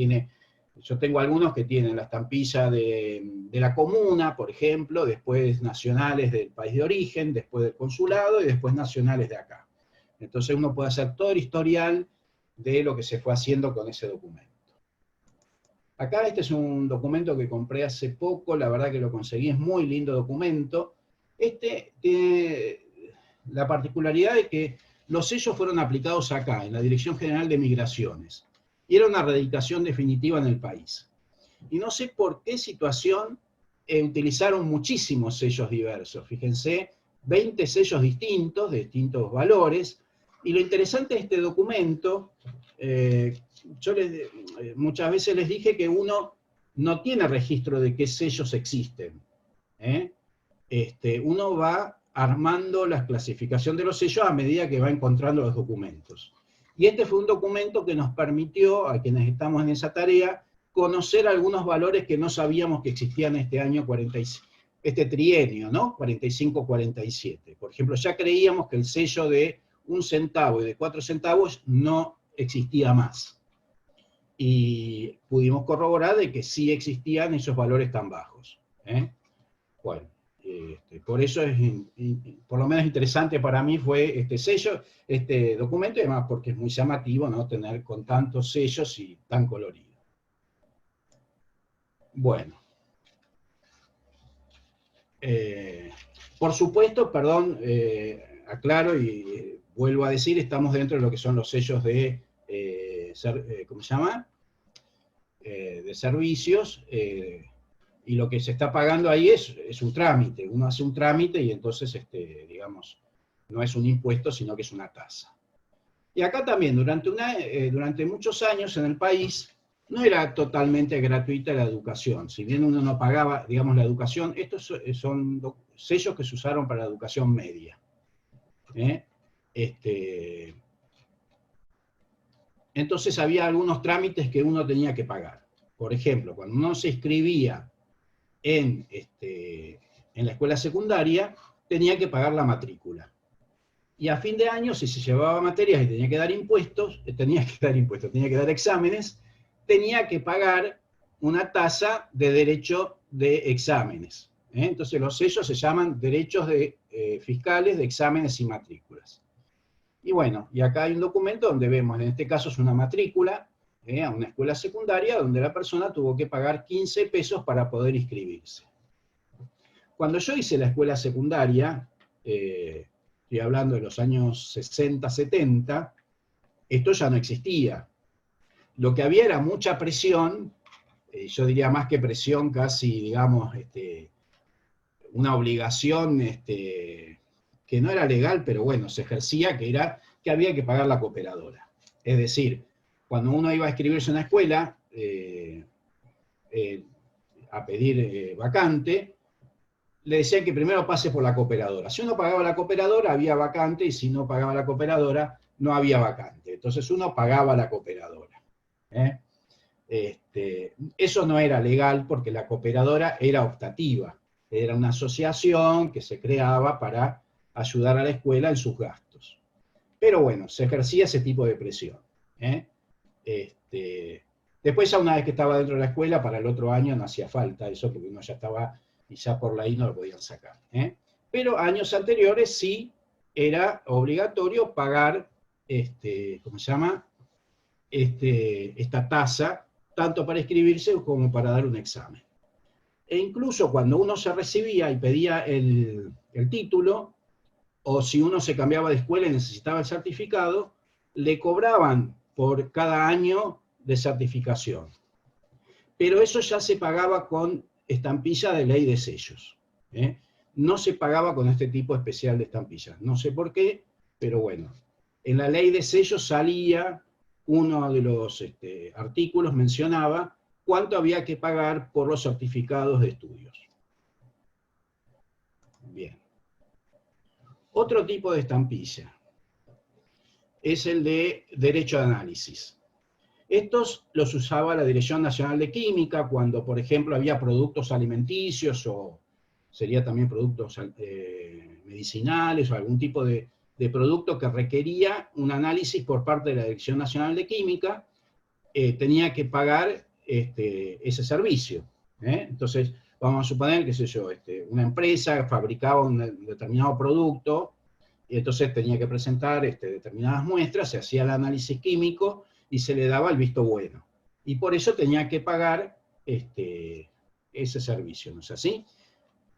yo tengo algunos que tienen la estampilla de la comuna, por ejemplo, después nacionales del país de origen, después del consulado y después nacionales de acá. Entonces uno puede hacer todo el historial de lo que se fue haciendo con ese documento. Acá este es un documento que compré hace poco, la verdad que lo conseguí, es muy lindo documento. Este tiene la particularidad de que los sellos fueron aplicados acá, en la Dirección General de Migraciones, y era una radicación definitiva en el país. Y no sé por qué situación utilizaron muchísimos sellos diversos, fíjense, 20 sellos distintos, de distintos valores, y lo interesante de este documento, yo muchas veces les dije que uno no tiene registro de qué sellos existen. Uno va armando la clasificación de los sellos a medida que va encontrando los documentos. Y este fue un documento que nos permitió, a quienes estamos en esa tarea, conocer algunos valores que no sabíamos que existían este año 45, este trienio, ¿no? 45-47. Por ejemplo, ya creíamos que el sello de 1 centavo y de 4 centavos no existía más. Y pudimos corroborar de que sí existían esos valores tan bajos. Bueno, por eso por lo menos interesante para mí fue este sello, este documento, y además porque es muy llamativo, ¿no? Tener con tantos sellos y tan colorido. Bueno. Por supuesto, perdón, aclaro y vuelvo a decir, estamos dentro de lo que son los sellos de, ¿cómo se llama? De servicios, y lo que se está pagando ahí es un trámite. Uno hace un trámite y entonces, digamos, no es un impuesto, sino que es una tasa. Y acá también, durante muchos años en el país, no era totalmente gratuita la educación. Si bien uno no pagaba, digamos, la educación, estos son sellos que se usaron para la educación media. Entonces había algunos trámites que uno tenía que pagar. Por ejemplo, cuando uno se inscribía en la escuela secundaria, tenía que pagar la matrícula. Y a fin de año, si se llevaba materias y tenía que dar tenía que dar exámenes, tenía que pagar una tasa de derecho de exámenes. Entonces los sellos se llaman derechos fiscales de exámenes y matrículas. Y bueno, y acá hay un documento donde vemos, en este caso es una matrícula a una escuela secundaria, donde la persona tuvo que pagar 15 pesos para poder inscribirse. Cuando yo hice la escuela secundaria, estoy hablando de los años 60, 70, esto ya no existía. Lo que había era mucha presión, yo diría más que presión, casi, digamos, una obligación que no era legal, pero bueno, se ejercía, que era que había que pagar la cooperadora. Es decir, cuando uno iba a inscribirse en una escuela a pedir vacante, le decían que primero pase por la cooperadora. Si uno pagaba la cooperadora, había vacante, y si no pagaba la cooperadora, no había vacante. Entonces uno pagaba la cooperadora. Eso no era legal porque la cooperadora era optativa. Era una asociación que se creaba para ayudar a la escuela en sus gastos. Pero bueno, se ejercía ese tipo de presión. Después, ya una vez que estaba dentro de la escuela, para el otro año no hacía falta eso, porque uno ya estaba, y ya por la I no lo podían sacar. Pero años anteriores sí era obligatorio pagar, ¿cómo se llama? Esta tasa, tanto para inscribirse como para dar un examen. E incluso cuando uno se recibía y pedía el título, o si uno se cambiaba de escuela y necesitaba el certificado, le cobraban por cada año de certificación. Pero eso ya se pagaba con estampilla de ley de sellos. No se pagaba con este tipo especial de estampillas. No sé por qué, pero bueno. En la ley de sellos salía, uno de los artículos mencionaba cuánto había que pagar por los certificados de estudios. Bien. Otro tipo de estampilla es el de derecho de análisis. Estos los usaba la Dirección Nacional de Química cuando, por ejemplo, había productos alimenticios o sería también productos medicinales o algún tipo de producto que requería un análisis por parte de la Dirección Nacional de Química, tenía que pagar ese servicio. Entonces, vamos a suponer, qué sé yo, una empresa fabricaba un determinado producto y entonces tenía que presentar determinadas muestras, se hacía el análisis químico y se le daba el visto bueno. Y por eso tenía que pagar ese servicio, ¿no es así?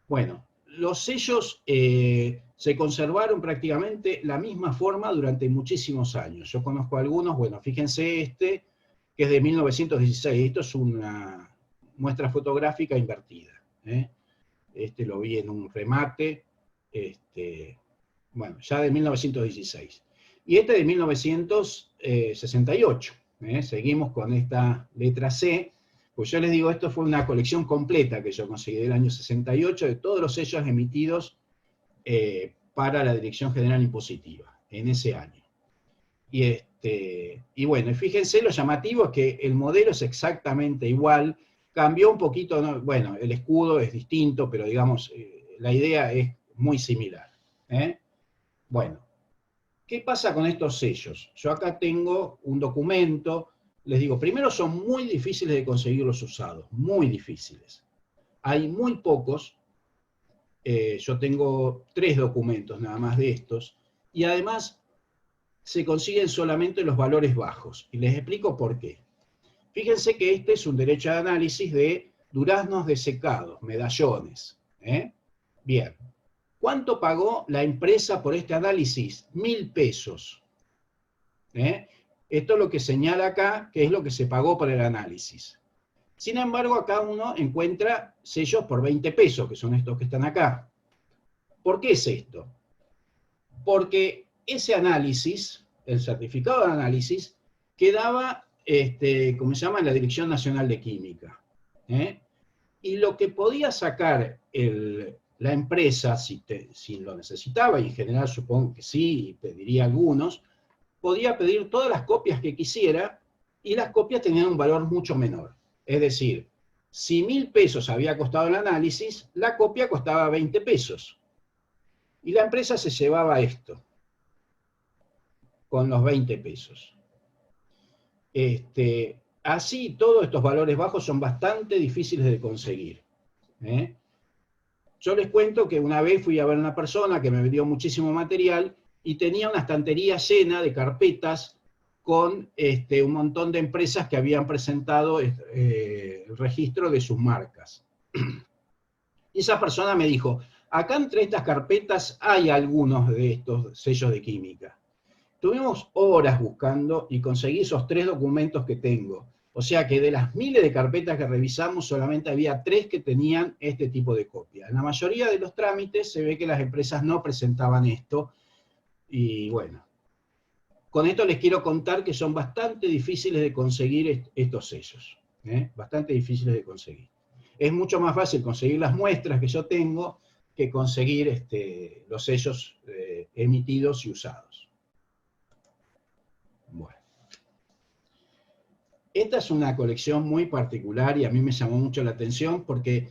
Bueno, los sellos se conservaron prácticamente la misma forma durante muchísimos años. Yo conozco algunos, bueno, fíjense que es de 1916. Esto es una muestra fotográfica invertida. Lo vi en un remate, bueno, ya de 1916. Y de 1968. Seguimos con esta letra C. Pues yo les digo, esto fue una colección completa que yo conseguí del año 68 de todos los sellos emitidos para la Dirección General Impositiva en ese año. Y bueno, y fíjense lo llamativo es que el modelo es exactamente igual, cambió un poquito, ¿no? Bueno, el escudo es distinto, pero digamos, la idea es muy similar. Bueno, ¿qué pasa con estos sellos? Yo acá tengo un documento. Les digo, primero son muy difíciles de conseguir los usados, muy difíciles. Hay muy pocos, yo tengo 3 documentos nada más de estos, y además se consiguen solamente los valores bajos, y les explico por qué. Fíjense que este es un derecho de análisis de duraznos desecados, medallones. Bien, ¿cuánto pagó la empresa por este análisis? 1.000 pesos. Esto es lo que señala acá, que es lo que se pagó por el análisis. Sin embargo, acá uno encuentra sellos por 20 pesos, que son estos que están acá. ¿Por qué es esto? Porque ese análisis, el certificado de análisis, quedaba, como se llama, en la Dirección Nacional de Química. Y lo que podía sacar la empresa, si lo necesitaba, y en general supongo que sí, y pediría algunos, podía pedir todas las copias que quisiera, y las copias tenían un valor mucho menor. Es decir, si 1.000 pesos había costado el análisis, la copia costaba 20 pesos. Y la empresa se llevaba esto, con los 20 pesos. Así, todos estos valores bajos son bastante difíciles de conseguir. Yo les cuento que una vez fui a ver a una persona que me vendió muchísimo material y tenía una estantería llena de carpetas con un montón de empresas que habían presentado el registro de sus marcas. Y esa persona me dijo, Acá entre estas carpetas hay algunos de estos sellos de química. Tuvimos horas buscando y conseguí esos 3 documentos que tengo. O sea que de las miles de carpetas que revisamos, solamente había 3 que tenían este tipo de copia. En la mayoría de los trámites se ve que las empresas no presentaban esto. Y bueno, con esto les quiero contar que son bastante difíciles de conseguir estos sellos. Bastante difíciles de conseguir. Es mucho más fácil conseguir las muestras que yo tengo que conseguir los sellos emitidos y usados. Bueno. Esta es una colección muy particular y a mí me llamó mucho la atención porque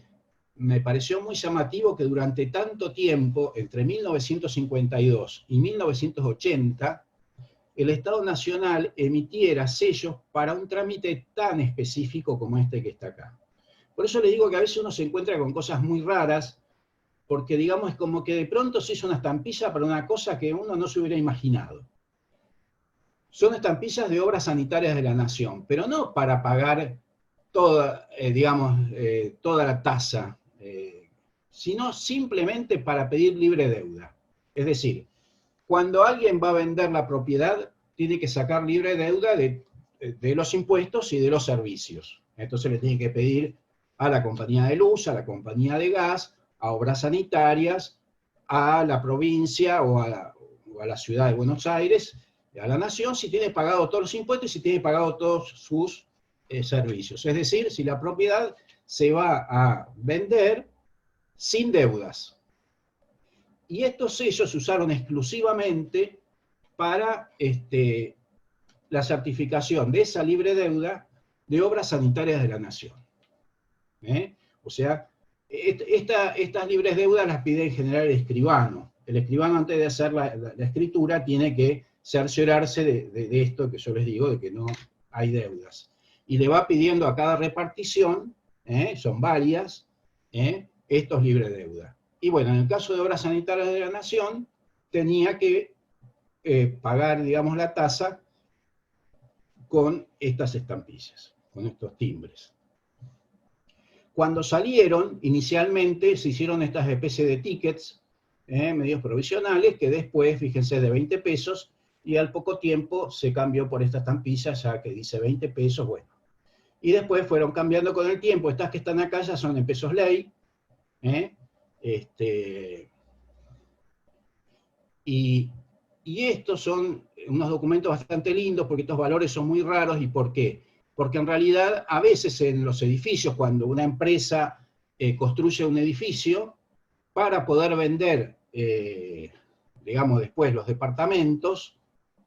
me pareció muy llamativo que durante tanto tiempo, entre 1952 y 1980, el Estado Nacional emitiera sellos para un trámite tan específico como este que está acá. Por eso les digo que a veces uno se encuentra con cosas muy raras, porque digamos es como que de pronto se hizo una estampilla para una cosa que uno no se hubiera imaginado. Son estampillas de obras sanitarias de la Nación, pero no para pagar toda, toda la tasa, sino simplemente para pedir libre deuda. Es decir, cuando alguien va a vender la propiedad, tiene que sacar libre deuda de los impuestos y de los servicios. Entonces le tiene que pedir a la compañía de luz, a la compañía de gas, a obras sanitarias, a la provincia o a la ciudad de Buenos Aires, a la nación, si tiene pagado todos los impuestos y si tiene pagado todos sus servicios. Es decir, si la propiedad se va a vender sin deudas. Y estos sellos se usaron exclusivamente para la certificación de esa libre deuda de obras sanitarias de la nación. O sea, estas libres deudas las pide en general el escribano. El escribano, antes de hacer la escritura, tiene que cerciorarse de esto que yo les digo, de que no hay deudas. Y le va pidiendo a cada repartición, son varias, estos libres deuda. Y bueno, en el caso de obras sanitarias de la nación, tenía que pagar, digamos, la tasa con estas estampillas, con estos timbres. Cuando salieron, inicialmente se hicieron estas especies de tickets, medios provisionales, que después, fíjense, de 20 pesos, y al poco tiempo se cambió por esta estampilla, ya que dice 20 pesos, bueno. Y después fueron cambiando con el tiempo, estas que están acá ya son en pesos ley, y estos son unos documentos bastante lindos, porque estos valores son muy raros, ¿y por qué? Porque en realidad, a veces en los edificios, cuando una empresa construye un edificio, para poder vender, digamos, después los departamentos,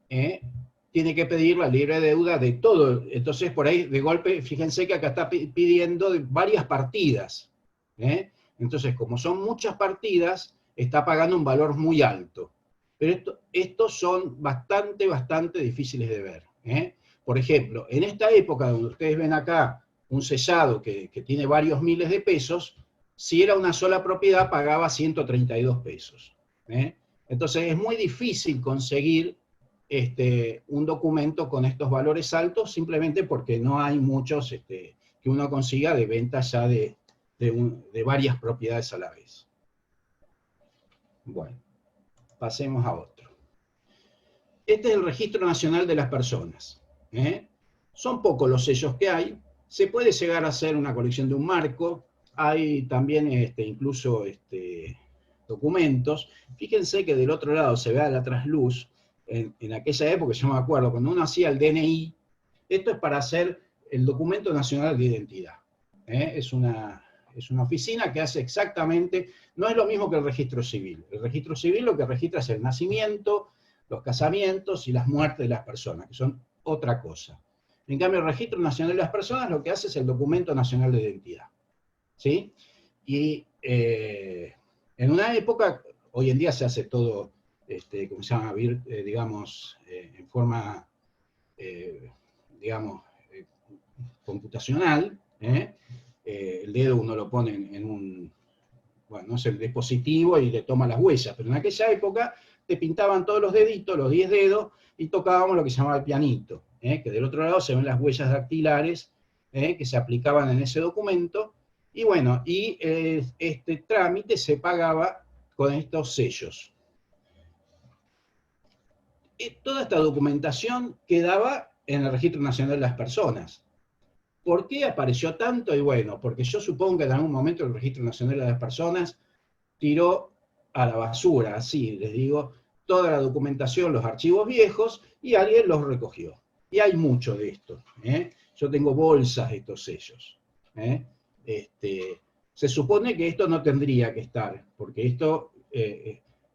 tiene que pedir la libre deuda de todo. Entonces, por ahí, de golpe, fíjense que acá está pidiendo varias partidas. Entonces, como son muchas partidas, está pagando un valor muy alto. Pero estos son bastante difíciles de ver. Por ejemplo, en esta época donde ustedes ven acá un sellado que tiene varios miles de pesos, si era una sola propiedad pagaba 132 pesos. Entonces es muy difícil conseguir un documento con estos valores altos, simplemente porque no hay muchos que uno consiga de venta ya de varias propiedades a la vez. Bueno, pasemos a otro. Este es el Registro Nacional de las Personas. Son pocos los sellos que hay. Se puede llegar a hacer una colección de un marco. Hay también incluso documentos. Fíjense que del otro lado se ve a la trasluz. En aquella época, yo me acuerdo, cuando uno hacía el DNI, esto es para hacer el Documento Nacional de Identidad. Es una oficina que hace exactamente, no es lo mismo que el registro civil. El registro civil lo que registra es el nacimiento, los casamientos y las muertes de las personas, que son otra cosa. En cambio, el Registro Nacional de las Personas lo que hace es el Documento Nacional de Identidad. ¿Sí? Y en una época, hoy en día se hace todo, como se llama, digamos, en forma, digamos, computacional. El dedo uno lo pone en un, bueno, no sé, el dispositivo y le toma las huellas, pero en aquella época te pintaban todos los deditos, los 10 dedos, y tocábamos lo que se llamaba el pianito, que del otro lado se ven las huellas dactilares que se aplicaban en ese documento, y bueno, y este trámite se pagaba con estos sellos. Toda esta documentación quedaba en el Registro Nacional de las Personas. ¿Por qué apareció tanto? Y bueno, porque yo supongo que en algún momento el Registro Nacional de las Personas tiró a la basura, así les digo, toda la documentación, los archivos viejos, y alguien los recogió. Y hay mucho de esto. Yo tengo bolsas de estos sellos. Se supone que esto no tendría que estar, porque esto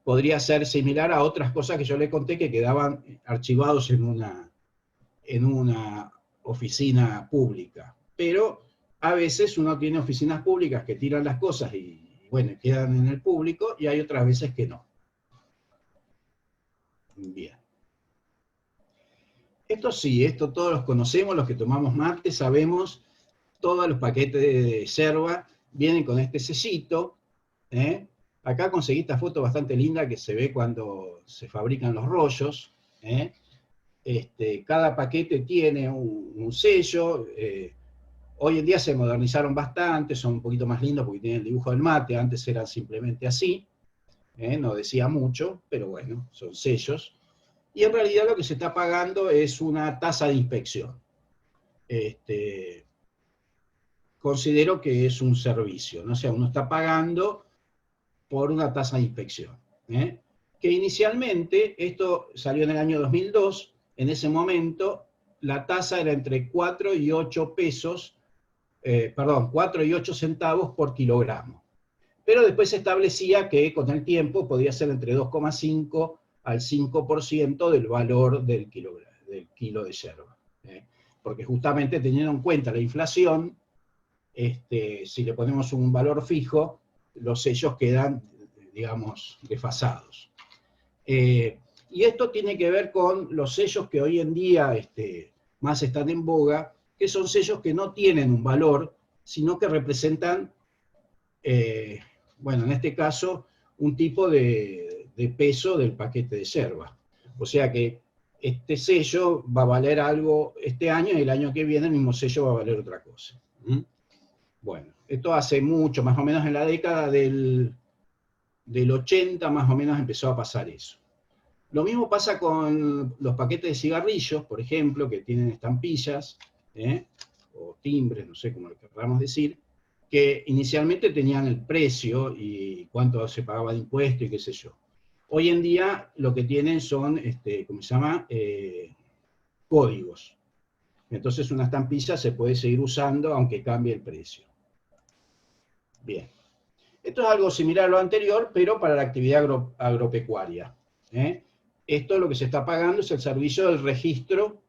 podría ser similar a otras cosas que yo le conté que quedaban archivados en una oficina pública. Pero a veces uno tiene oficinas públicas que tiran las cosas y bueno, quedan en el público, y hay otras veces que no. Bien. Esto sí, esto todos los conocemos, los que tomamos mate, sabemos, todos los paquetes de yerba vienen con este sellito. Acá conseguí esta foto bastante linda que se ve cuando se fabrican los rollos. Cada paquete tiene un sello. Hoy en día se modernizaron bastante, son un poquito más lindos porque tienen el dibujo del mate, antes eran simplemente así, no decía mucho, pero bueno, son sellos. Y en realidad lo que se está pagando es una tasa de inspección. Considero que es un servicio, ¿no? O sea, uno está pagando por una tasa de inspección. Que inicialmente, esto salió en el año 2002, en ese momento la tasa era entre 4 y 8 pesos, 4 y 8 centavos por kilogramo. Pero después se establecía que con el tiempo podía ser entre 2,5 al 5% del valor del kilo de yerba. Porque justamente teniendo en cuenta la inflación, si le ponemos un valor fijo, los sellos quedan, digamos, desfasados. Y esto tiene que ver con los sellos que hoy en día más están en boga, que son sellos que no tienen un valor, sino que representan, bueno, en este caso, un tipo de peso del paquete de yerba. O sea que este sello va a valer algo este año y el año que viene el mismo sello va a valer otra cosa. Bueno, esto hace mucho, más o menos en la década del 80, más o menos empezó a pasar eso. Lo mismo pasa con los paquetes de cigarrillos, por ejemplo, que tienen estampillas, o timbres, no sé cómo lo queramos decir, que inicialmente tenían el precio y cuánto se pagaba de impuesto y qué sé yo. Hoy en día lo que tienen son, ¿cómo se llama? Códigos. Entonces una estampilla se puede seguir usando aunque cambie el precio. Bien. Esto es algo similar a lo anterior, pero para la actividad agropecuaria. Esto lo que se está pagando es el servicio del registro,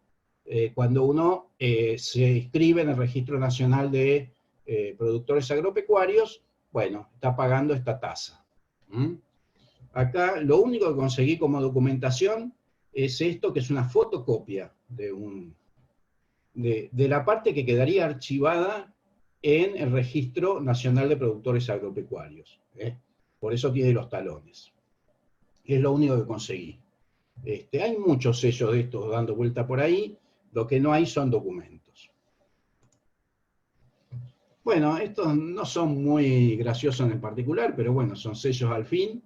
cuando uno se inscribe en el Registro Nacional de Productores Agropecuarios, bueno, está pagando esta tasa. Acá lo único que conseguí como documentación es esto, que es una fotocopia de la parte que quedaría archivada en el Registro Nacional de Productores Agropecuarios. Por eso tiene los talones. Es lo único que conseguí. Hay muchos sellos de estos dando vuelta por ahí, lo que no hay son documentos. Bueno, estos no son muy graciosos en particular, pero bueno, son sellos al fin.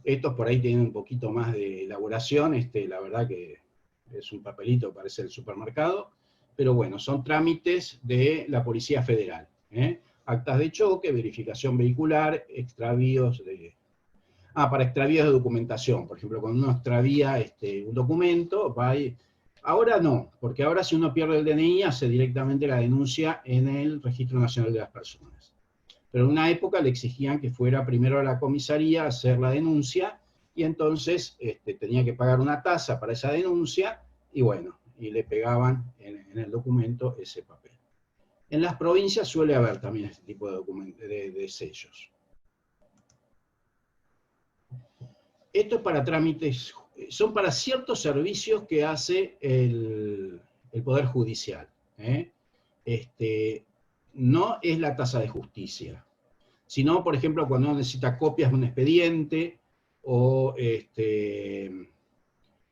Estos por ahí tienen un poquito más de elaboración, la verdad que es un papelito, parece el supermercado, pero bueno, son trámites de la Policía Federal. Actas de choque, verificación vehicular, extravíos de... para extravíos de documentación, por ejemplo, cuando uno extravía un documento, va y... Ahora no, porque ahora si uno pierde el DNI hace directamente la denuncia en el Registro Nacional de las Personas. Pero en una época le exigían que fuera primero a la comisaría a hacer la denuncia, y entonces tenía que pagar una tasa para esa denuncia, y bueno, y le pegaban en el documento ese papel. En las provincias suele haber también este tipo de sellos. Esto es para trámites, son para ciertos servicios que hace el Poder Judicial. No es la tasa de justicia, sino, por ejemplo, cuando uno necesita copias de un expediente, o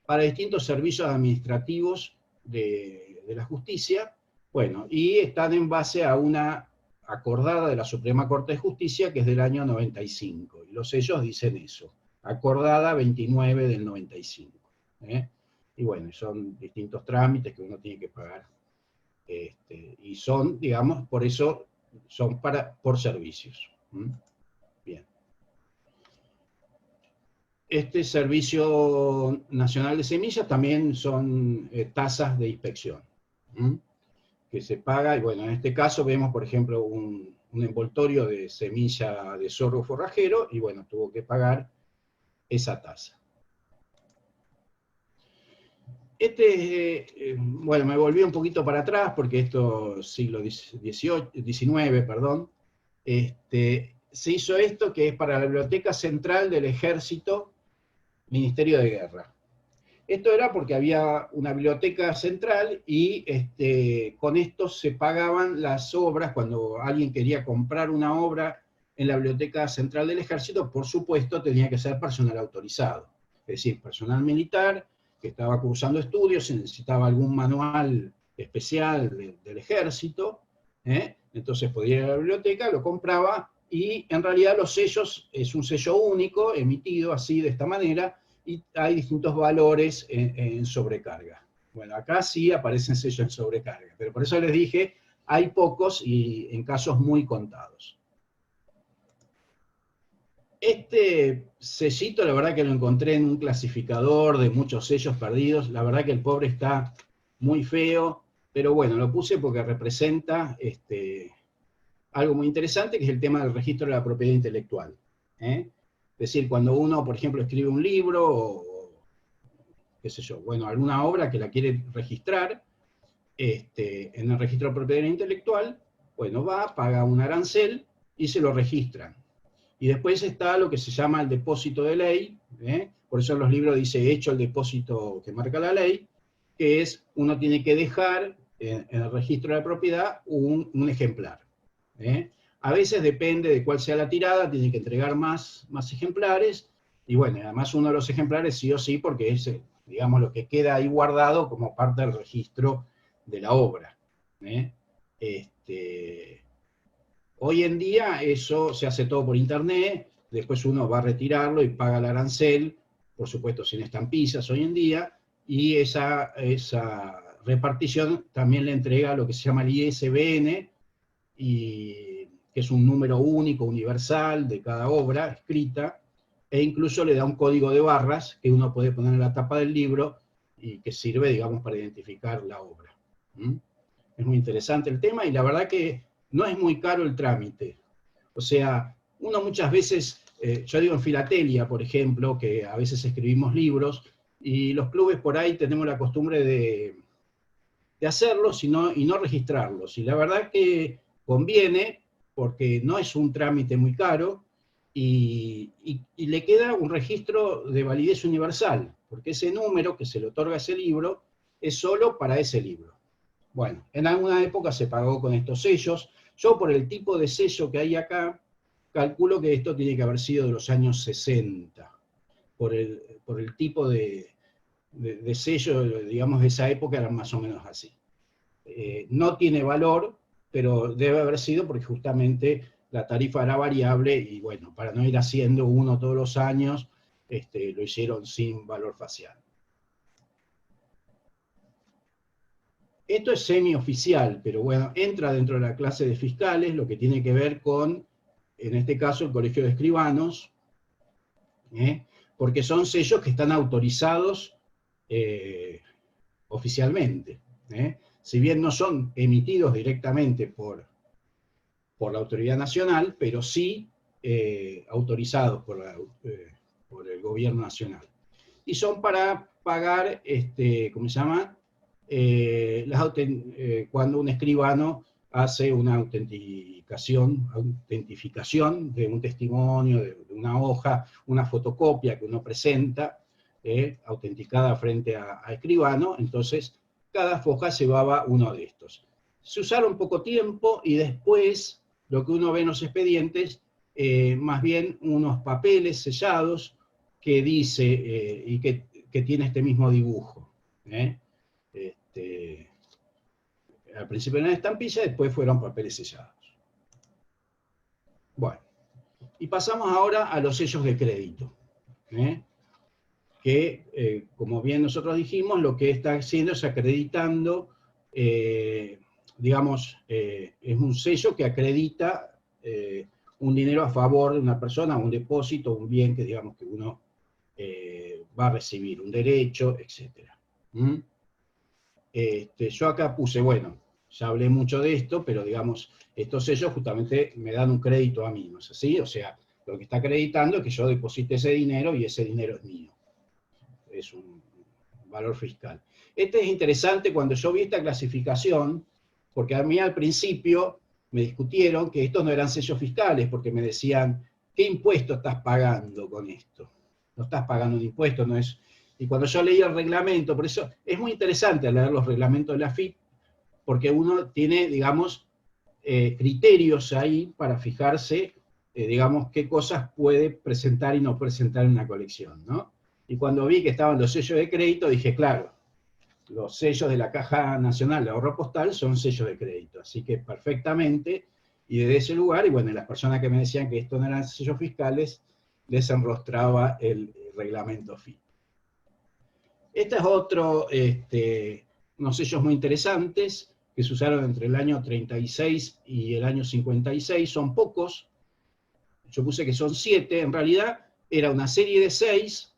para distintos servicios administrativos de la justicia, bueno, y están en base a acordada de la Suprema Corte de Justicia, que es del año 95, y los sellos dicen eso, acordada 29 del 95. Y bueno, son distintos trámites que uno tiene que pagar, y son, digamos, por eso son por servicios. Bien. Este Servicio Nacional de Semillas también son tasas de inspección, que se paga, y bueno, en este caso vemos, por ejemplo, un envoltorio de semilla de sorgo forrajero, y bueno, tuvo que pagar esa tasa. Bueno, me volví un poquito para atrás, porque esto, siglo XIX, perdón, se hizo esto, que es para la Biblioteca Central del Ejército, Ministerio de Guerra. Esto era porque había una biblioteca central y con esto se pagaban las obras. Cuando alguien quería comprar una obra en la Biblioteca Central del Ejército, por supuesto tenía que ser personal autorizado, es decir, personal militar que estaba cursando estudios, se necesitaba algún manual especial del Ejército, entonces podía ir a la biblioteca, lo compraba, y en realidad los sellos, es un sello único, emitido así, de esta manera, y hay distintos valores en sobrecarga. Bueno, acá sí aparecen sellos en sobrecarga, pero por eso les dije, hay pocos y en casos muy contados. Este sellito, la verdad que lo encontré en un clasificador de muchos sellos perdidos. La verdad que el pobre está muy feo, pero bueno, lo puse porque representa algo muy interesante, que es el tema del registro de la propiedad intelectual. Es decir, cuando uno, por ejemplo, escribe un libro o qué sé yo, bueno, alguna obra que la quiere registrar en el registro de propiedad intelectual, bueno, va, paga un arancel y se lo registran. Y después está lo que se llama el depósito de ley, por eso en los libros dice hecho el depósito que marca la ley, que es, uno tiene que dejar en el registro de la propiedad un ejemplar. A veces depende de cuál sea la tirada, tiene que entregar más ejemplares, y bueno, además uno de los ejemplares sí o sí, porque es, digamos, lo que queda ahí guardado como parte del registro de la obra. Hoy en día eso se hace todo por internet, después uno va a retirarlo y paga el arancel, por supuesto sin estampillas hoy en día, y esa repartición también le entrega lo que se llama el ISBN, que es un número único, universal, de cada obra escrita, e incluso le da un código de barras que uno puede poner en la tapa del libro y que sirve, digamos, para identificar la obra. Es muy interesante el tema, y la verdad que no es muy caro el trámite. O sea, uno muchas veces, yo digo en filatelia, por ejemplo, que a veces escribimos libros, y los clubes por ahí tenemos la costumbre de hacerlos y no registrarlos. Y la verdad que conviene, porque no es un trámite muy caro, y le queda un registro de validez universal, porque ese número que se le otorga a ese libro es solo para ese libro. Bueno, en alguna época se pagó con estos sellos. Yo, por el tipo de sello que hay acá, calculo que esto tiene que haber sido de los años 60, por el tipo de sello, digamos, de esa época eran más o menos así. No tiene valor, pero debe haber sido porque justamente la tarifa era variable, y bueno, para no ir haciendo uno todos los años, lo hicieron sin valor facial. Esto es semioficial, pero bueno, entra dentro de la clase de fiscales, lo que tiene que ver con, en este caso, el Colegio de Escribanos, porque son sellos que están autorizados oficialmente. Si bien no son emitidos directamente por la autoridad nacional, pero sí autorizados por el gobierno nacional. Y son para pagar, ¿cómo se llama? Cuando un escribano hace una autentificación de un testimonio, de una hoja, una fotocopia que uno presenta, autenticada frente a escribano, entonces cada foja llevaba uno de estos. Se usaron poco tiempo, y después lo que uno ve en los expedientes, más bien unos papeles sellados que dice, y que tiene este mismo dibujo. Al principio eran estampillas, después fueron papeles sellados. Y pasamos ahora a los sellos de crédito, que, como bien nosotros dijimos, lo que está haciendo es acreditando, digamos, es un sello que acredita un dinero a favor de una persona, un depósito, un bien que digamos que uno va a recibir, un derecho, etc. Yo acá puse, bueno, ya hablé mucho de esto, pero digamos, estos sellos justamente me dan un crédito a mí, ¿no es así? O sea, lo que está acreditando es que yo deposite ese dinero y ese dinero es mío. Es un valor fiscal. Este es interesante cuando yo vi esta clasificación, porque a mí al principio me discutieron que estos no eran sellos fiscales, porque me decían, ¿qué impuesto estás pagando con esto? No estás pagando un impuesto, no es... Y cuando yo leí el reglamento, por eso es muy interesante leer los reglamentos de la AFIP, porque uno tiene, digamos, criterios ahí para fijarse, digamos, qué cosas puede presentar y no presentar en una colección, ¿no? Y cuando vi que estaban los sellos de crédito, dije, claro, los sellos de la Caja Nacional de Ahorro Postal son sellos de crédito, así que perfectamente, y desde ese lugar, y bueno, las personas que me decían que estos no eran sellos fiscales, les enrostraba el reglamento FIP. Este es otro, unos sellos muy interesantes, que se usaron entre el año 36 y el año 56, son pocos, yo puse que son 7, en realidad era una serie de 6,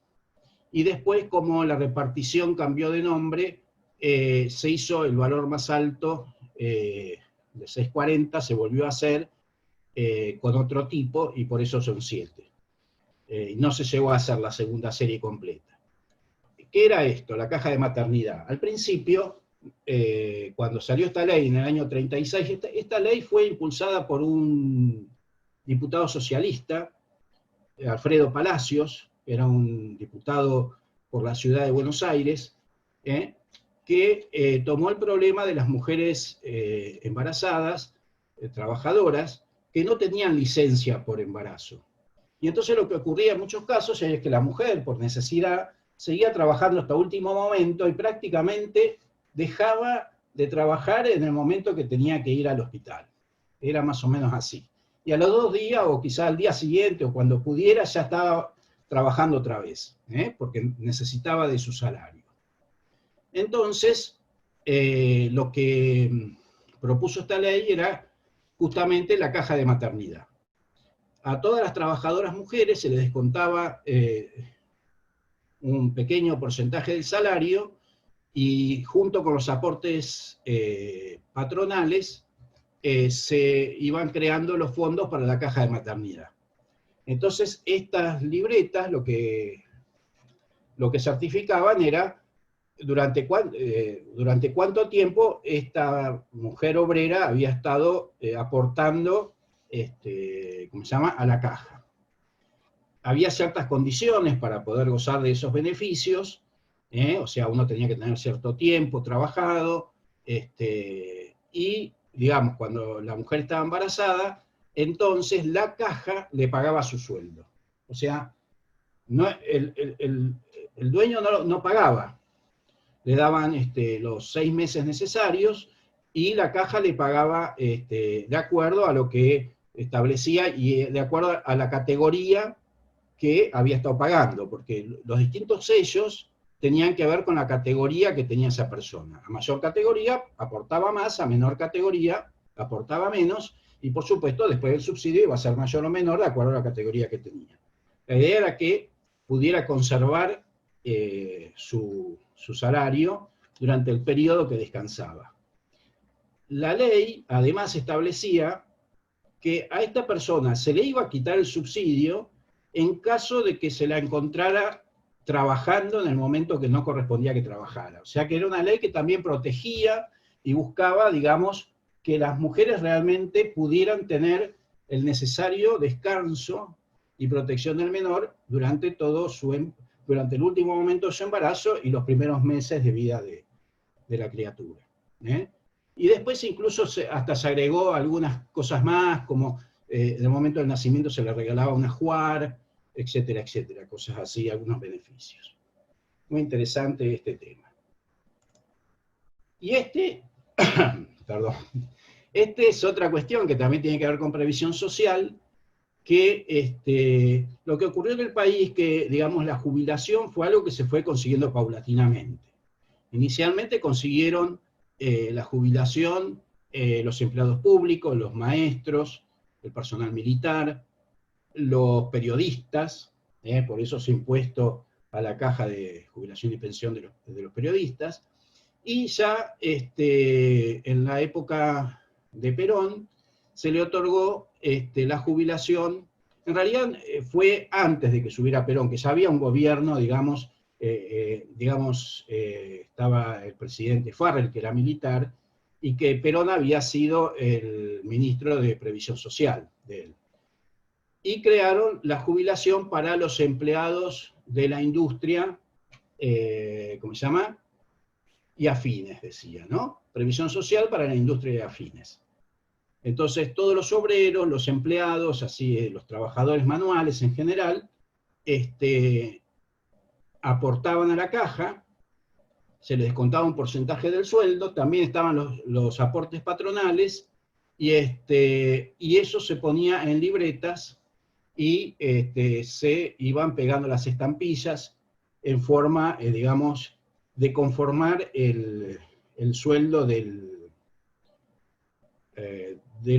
y después como la repartición cambió de nombre, se hizo el valor más alto de 640, se volvió a hacer con otro tipo, y por eso son 7. No se llegó a hacer la segunda serie completa. ¿Qué era esto? La caja de maternidad. Al principio, cuando salió esta ley en el año 36, esta ley fue impulsada por un diputado socialista, Alfredo Palacios, era un diputado por la ciudad de Buenos Aires, que tomó el problema de las mujeres embarazadas, trabajadoras, que no tenían licencia por embarazo. Y entonces lo que ocurría en muchos casos es que la mujer, por necesidad, seguía trabajando hasta último momento y prácticamente dejaba de trabajar en el momento que tenía que ir al hospital. Era más o menos así. Y a los 2 días, o quizá al día siguiente, o cuando pudiera, ya estaba trabajando otra vez, porque necesitaba de su salario. Entonces, lo que propuso esta ley era justamente la caja de maternidad. A todas las trabajadoras mujeres se les descontaba un pequeño porcentaje del salario, y junto con los aportes patronales se iban creando los fondos para la caja de maternidad. Entonces, estas libretas lo que certificaban era durante cuánto tiempo esta mujer obrera había estado aportando, ¿cómo se llama?, a la caja. Había ciertas condiciones para poder gozar de esos beneficios, o sea, uno tenía que tener cierto tiempo trabajado, y, digamos, cuando la mujer estaba embarazada, entonces la caja le pagaba su sueldo. O sea, no, el dueño no pagaba, le daban los 6 meses necesarios, y la caja le pagaba de acuerdo a lo que establecía y de acuerdo a la categoría que había estado pagando, porque los distintos sellos tenían que ver con la categoría que tenía esa persona. A mayor categoría aportaba más, a menor categoría aportaba menos, y por supuesto después el subsidio iba a ser mayor o menor de acuerdo a la categoría que tenía. La idea era que pudiera conservar su salario durante el periodo que descansaba. La ley además establecía que a esta persona se le iba a quitar el subsidio en caso de que se la encontrara trabajando en el momento que no correspondía que trabajara. O sea que era una ley que también protegía y buscaba, digamos, que las mujeres realmente pudieran tener el necesario descanso y protección del menor durante el último momento de su embarazo y los primeros meses de vida de la criatura. Y después incluso hasta se agregó algunas cosas más, como en el momento del nacimiento se le regalaba un ajuar, etcétera, etcétera, cosas así, algunos beneficios. Muy interesante este tema. Y perdón, es otra cuestión que también tiene que ver con previsión social, que lo que ocurrió en el país, que digamos la jubilación fue algo que se fue consiguiendo paulatinamente. Inicialmente consiguieron la jubilación los empleados públicos, los maestros, el personal militar, los periodistas, por eso se impuesto a la caja de jubilación y pensión de los periodistas, y ya en la época de Perón se le otorgó la jubilación. En realidad fue antes de que subiera Perón, que ya había un gobierno, digamos, estaba el presidente Farrell, que era militar, y que Perón había sido el ministro de Previsión Social de él. Y crearon la jubilación para los empleados de la industria, ¿cómo se llama? Y afines, decía, ¿no? Previsión social para la industria de afines. Entonces, todos los obreros, los empleados, así los trabajadores manuales en general, aportaban a la caja, se les descontaba un porcentaje del sueldo, también estaban los aportes patronales, y eso se ponía en libretas, y se iban pegando las estampillas en forma, digamos, de conformar el sueldo del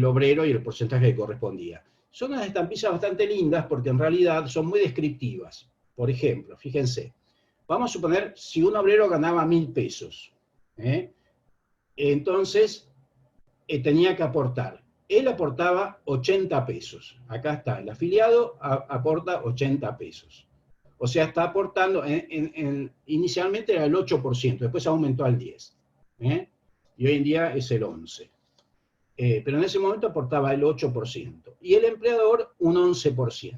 obrero y el porcentaje que correspondía. Son unas estampillas bastante lindas porque en realidad son muy descriptivas. Por ejemplo, fíjense, vamos a suponer si un obrero ganaba 1.000 pesos, entonces tenía que aportar. Él aportaba 80 pesos. Acá está, el afiliado aporta 80 pesos. O sea, está aportando, inicialmente era el 8%, después aumentó al 10%. Y hoy en día es el 11%. Pero en ese momento aportaba el 8%. Y el empleador un 11%.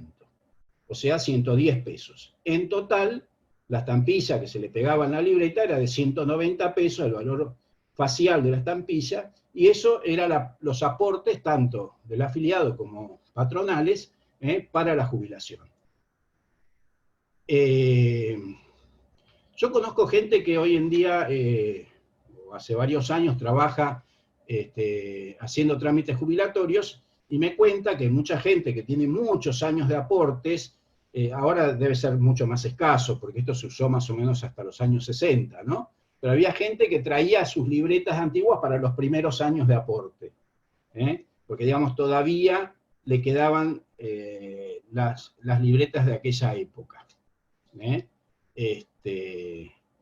O sea, 110 pesos. En total, la estampilla que se le pegaba en la libreta era de 190 pesos, el valor facial de la estampilla, y eso eran los aportes tanto del afiliado como patronales para la jubilación. Yo conozco gente que hoy en día, hace varios años, trabaja haciendo trámites jubilatorios, y me cuenta que mucha gente que tiene muchos años de aportes, ahora debe ser mucho más escaso, porque esto se usó más o menos hasta los años 60, ¿no? Pero había gente que traía sus libretas antiguas para los primeros años de aporte, porque, digamos, todavía le quedaban las libretas de aquella época.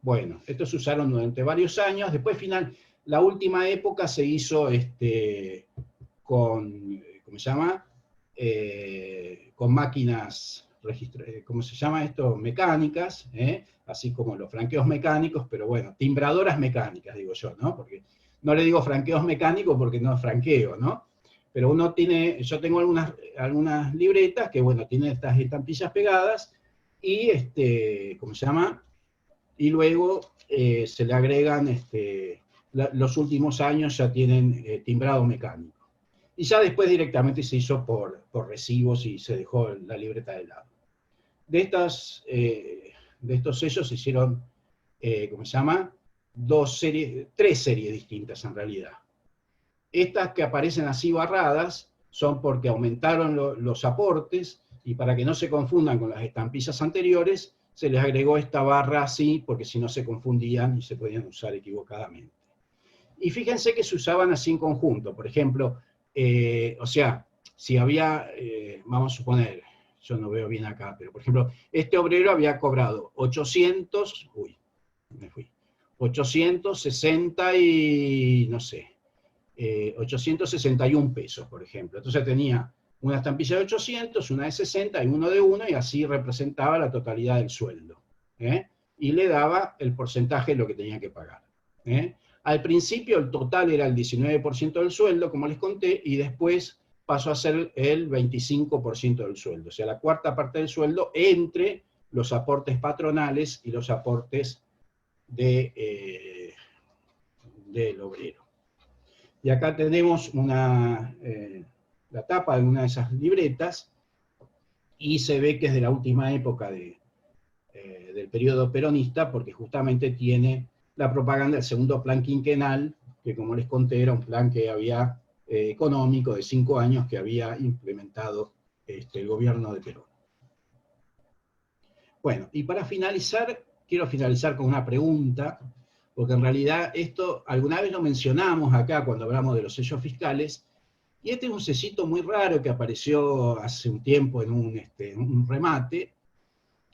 Bueno, estos se usaron durante varios años. Después, la última época se hizo con, ¿cómo se llama? Con máquinas, ¿cómo se llama esto? Mecánicas, así como los franqueos mecánicos, pero bueno, timbradoras mecánicas, digo yo, ¿no? Porque no le digo franqueos mecánicos porque no es franqueo, ¿no? Pero uno tiene, yo tengo algunas libretas que, bueno, tienen estas estampillas pegadas, y, ¿cómo se llama? Y luego se le agregan, los últimos años ya tienen timbrado mecánico. Y ya después directamente se hizo por recibos y se dejó la libreta de lado. De estos sellos se hicieron, ¿cómo se llama? Tres series distintas en realidad. Estas que aparecen así barradas son porque aumentaron los aportes, y para que no se confundan con las estampillas anteriores, se les agregó esta barra así, porque si no se confundían y se podían usar equivocadamente. Y fíjense que se usaban así en conjunto. Por ejemplo, o sea, si había, vamos a suponer, yo no veo bien acá, pero por ejemplo, este obrero había cobrado 860 y, no sé, 861 pesos, por ejemplo. Entonces tenía una estampilla de 800, una de 60 y uno de 1, y así representaba la totalidad del sueldo. Y le daba el porcentaje de lo que tenía que pagar. Al principio el total era el 19% del sueldo, como les conté, y después pasó a ser el 25% del sueldo, o sea, la cuarta parte del sueldo entre los aportes patronales y los aportes del obrero. Y acá tenemos la tapa de una de esas libretas, y se ve que es de la última época del periodo peronista, porque justamente tiene la propaganda del segundo plan quinquenal, que como les conté era un plan que había económico de 5 años que había implementado el gobierno de Perón. Bueno, y para finalizar, quiero finalizar con una pregunta, porque en realidad esto alguna vez lo mencionamos acá cuando hablamos de los sellos fiscales, y este es un sellito muy raro que apareció hace un tiempo en un remate,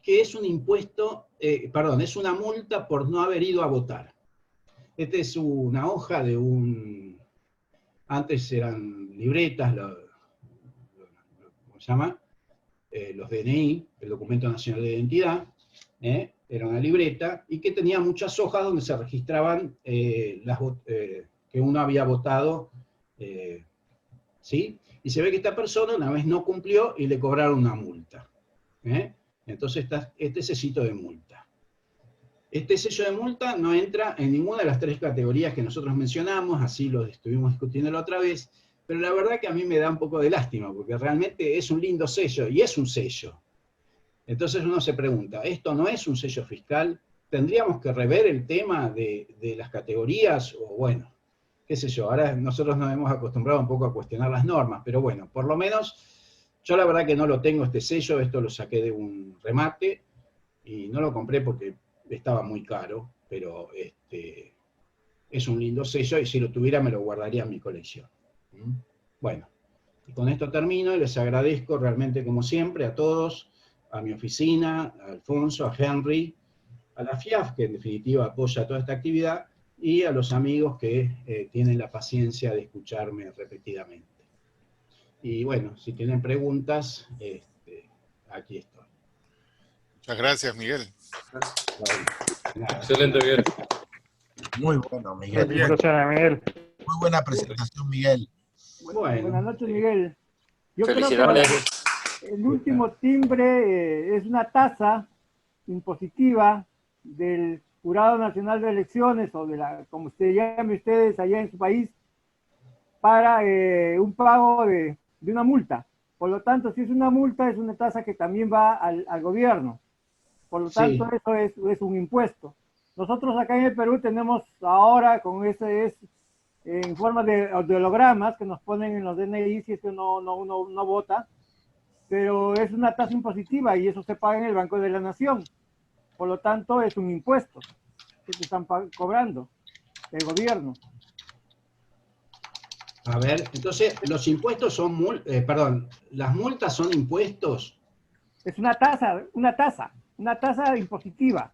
que es un impuesto, perdón, es una multa por no haber ido a votar. Esta es una hoja de un... Antes eran libretas, ¿cómo se llama? Los DNI, el Documento Nacional de Identidad, era una libreta, y que tenía muchas hojas donde se registraban que uno había votado, ¿sí? Y se ve que esta persona una vez no cumplió y le cobraron una multa. Entonces está este sellito de multa. Este sello de multa no entra en ninguna de las tres categorías que nosotros mencionamos, así lo estuvimos discutiendo la otra vez, pero la verdad que a mí me da un poco de lástima, porque realmente es un lindo sello, y es un sello. Entonces uno se pregunta, ¿esto no es un sello fiscal? ¿Tendríamos que rever el tema de las categorías? O bueno, qué sé yo, ahora nosotros nos hemos acostumbrado un poco a cuestionar las normas, pero bueno, por lo menos yo la verdad que no lo tengo este sello, esto lo saqué de un remate, y no lo compré porque estaba muy caro, pero es un lindo sello, y si lo tuviera me lo guardaría en mi colección. Bueno, y con esto termino, y les agradezco realmente como siempre a todos, a mi oficina, a Alfonso, a Henry, a la FIAF, que en definitiva apoya toda esta actividad, y a los amigos que tienen la paciencia de escucharme repetidamente. Y bueno, si tienen preguntas, aquí estoy. Muchas gracias, Miguel. Excelente, Miguel. Muy bueno, Miguel. Miguel. Muy buena presentación, Miguel. Bueno, Buenas noches, Miguel. Yo Felicidades. creo que el último timbre es una tasa impositiva del Jurado Nacional de Elecciones, o de la, como usted llame ustedes allá en su país, para un pago de una multa. Por lo tanto, si es una multa, es una tasa que también va al gobierno. Por lo tanto, sí, eso es un impuesto. Nosotros acá en el Perú tenemos ahora, con en forma de hologramas que nos ponen en los DNI si es que uno no vota, pero es una tasa impositiva y eso se paga en el Banco de la Nación. Por lo tanto, es un impuesto que te están cobrando el gobierno. a ver, entonces los impuestos son, perdón, las multas son impuestos. Es una tasa impositiva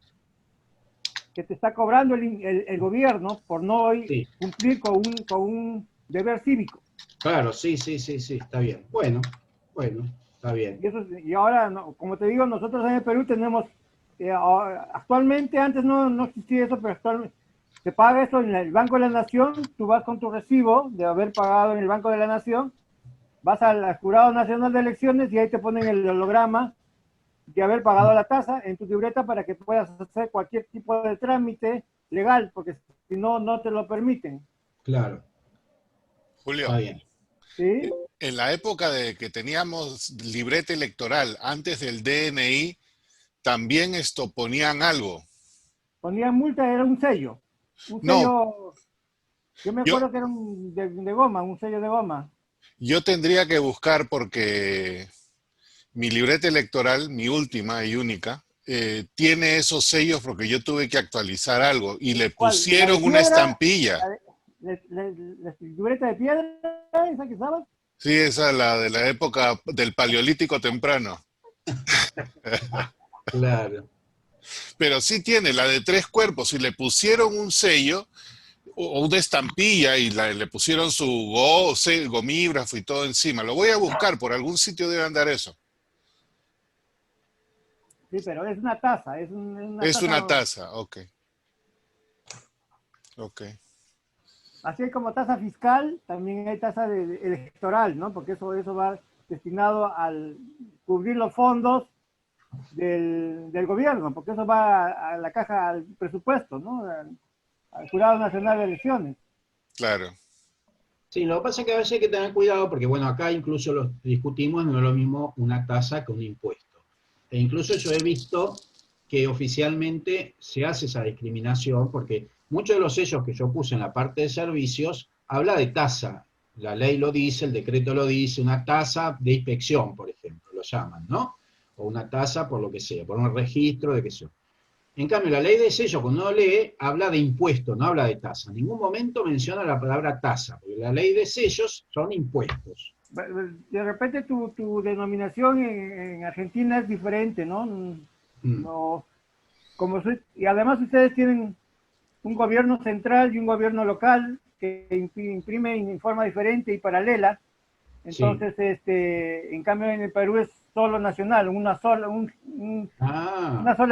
que te está cobrando el gobierno por no Sí. cumplir con un deber cívico. Claro, sí, está bien. Bueno, está bien. Y ahora, como te digo, nosotros en el Perú tenemos, actualmente, antes no existía eso, pero actualmente se paga eso en el Banco de la Nación. Tú vas con tu recibo de haber pagado en el Banco de la Nación, vas al Jurado Nacional de Elecciones y ahí te ponen el holograma de haber pagado la tasa en tu libreta para que puedas hacer cualquier tipo de trámite legal, porque si no, no te lo permiten. Claro. Julio, Está bien. ¿Sí? en la época de que teníamos libreta electoral, antes del DNI, también ponían algo. Ponían multa, era un sello. Un No. sello, yo me acuerdo que era de goma, un sello de goma. Yo tendría que buscar porque mi libreta electoral, mi última y única, tiene esos sellos porque yo tuve que actualizar algo y le pusieron una estampilla. ¿La libreta de piedra esa que sabes? Sí, esa es la de la época del Paleolítico temprano. Claro. Pero sí tiene la de 3 cuerpos y le pusieron un sello o una estampilla y le pusieron su gomígrafo y todo encima. Lo voy a buscar, por algún sitio debe andar eso. Sí, pero es una tasa. Es una tasa, ok. Ok. Así como tasa fiscal, también hay tasa electoral, ¿no? Porque eso va destinado al cubrir los fondos del gobierno, porque eso va a la caja, al presupuesto, ¿no? Al Jurado Nacional de Elecciones. Claro. Sí, lo que pasa es que a veces hay que tener cuidado porque, bueno, acá incluso lo discutimos, no es lo mismo una tasa que un impuesto. E incluso yo he visto que oficialmente se hace esa discriminación porque muchos de los sellos que yo puse en la parte de servicios habla de tasa La ley lo dice, el decreto lo dice, una tasa de inspección, por ejemplo, lo llaman, ¿no? O una tasa por lo que sea, por un registro de qué sé yo. En cambio, la ley de sellos, cuando uno lee, habla de impuestos, no habla de tasa. En ningún momento menciona la palabra tasa, porque la ley de sellos son impuestos. De repente tu denominación en Argentina es diferente, ¿no? No, y además ustedes tienen un gobierno central y un gobierno local que imprime en forma diferente y paralela. Entonces, sí. En cambio en el Perú es solo nacional, una sola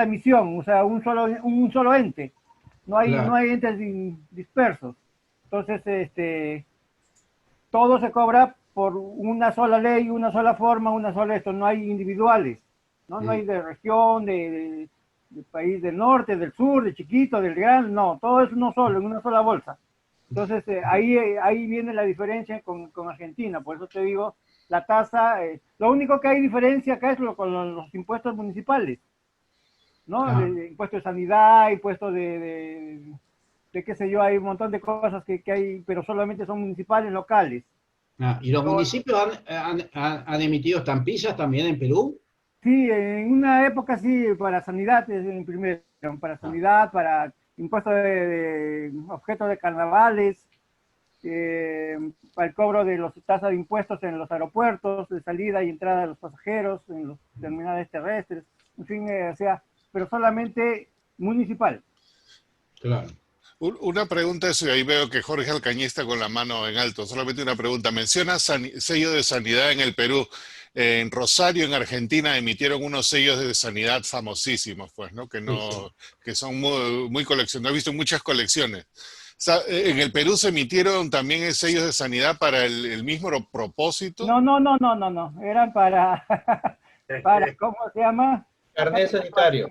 emisión, o sea, un solo ente. No hay, claro. No hay entes dispersos. Entonces, todo se cobra por una sola ley, una sola forma, una sola esto, no hay individuales, ¿no? No hay de región, de país del norte, del sur, de chiquito, del gran, no, todo es uno solo, en una sola bolsa. Entonces, ahí viene la diferencia con Argentina, por eso te digo, la tasa, lo único que hay diferencia acá es con los impuestos municipales, ¿no? Ah. De impuestos de sanidad, impuestos de qué sé yo, hay un montón de cosas que hay, pero solamente son municipales, locales. Ah, ¿y los municipios han emitido estampillas también en Perú? Sí, en una época sí, para sanidad, primero, para sanidad, para impuestos de objetos de carnavales, para el cobro de las tasas de impuestos en los aeropuertos, de salida y entrada de los pasajeros, en los terminales terrestres, en fin, o sea, pero solamente municipal. Claro. Una pregunta, y ahí veo que Jorge Alcañiz está con la mano en alto, solamente una pregunta. Menciona sello de sanidad en el Perú. En Rosario, en Argentina, emitieron unos sellos de sanidad famosísimos, pues, ¿no? Que son muy coleccionados. He visto muchas colecciones. O sea, ¿en el Perú se emitieron también sellos de sanidad para el mismo propósito? No. Eran para, ¿cómo se llama? Carnet sanitario.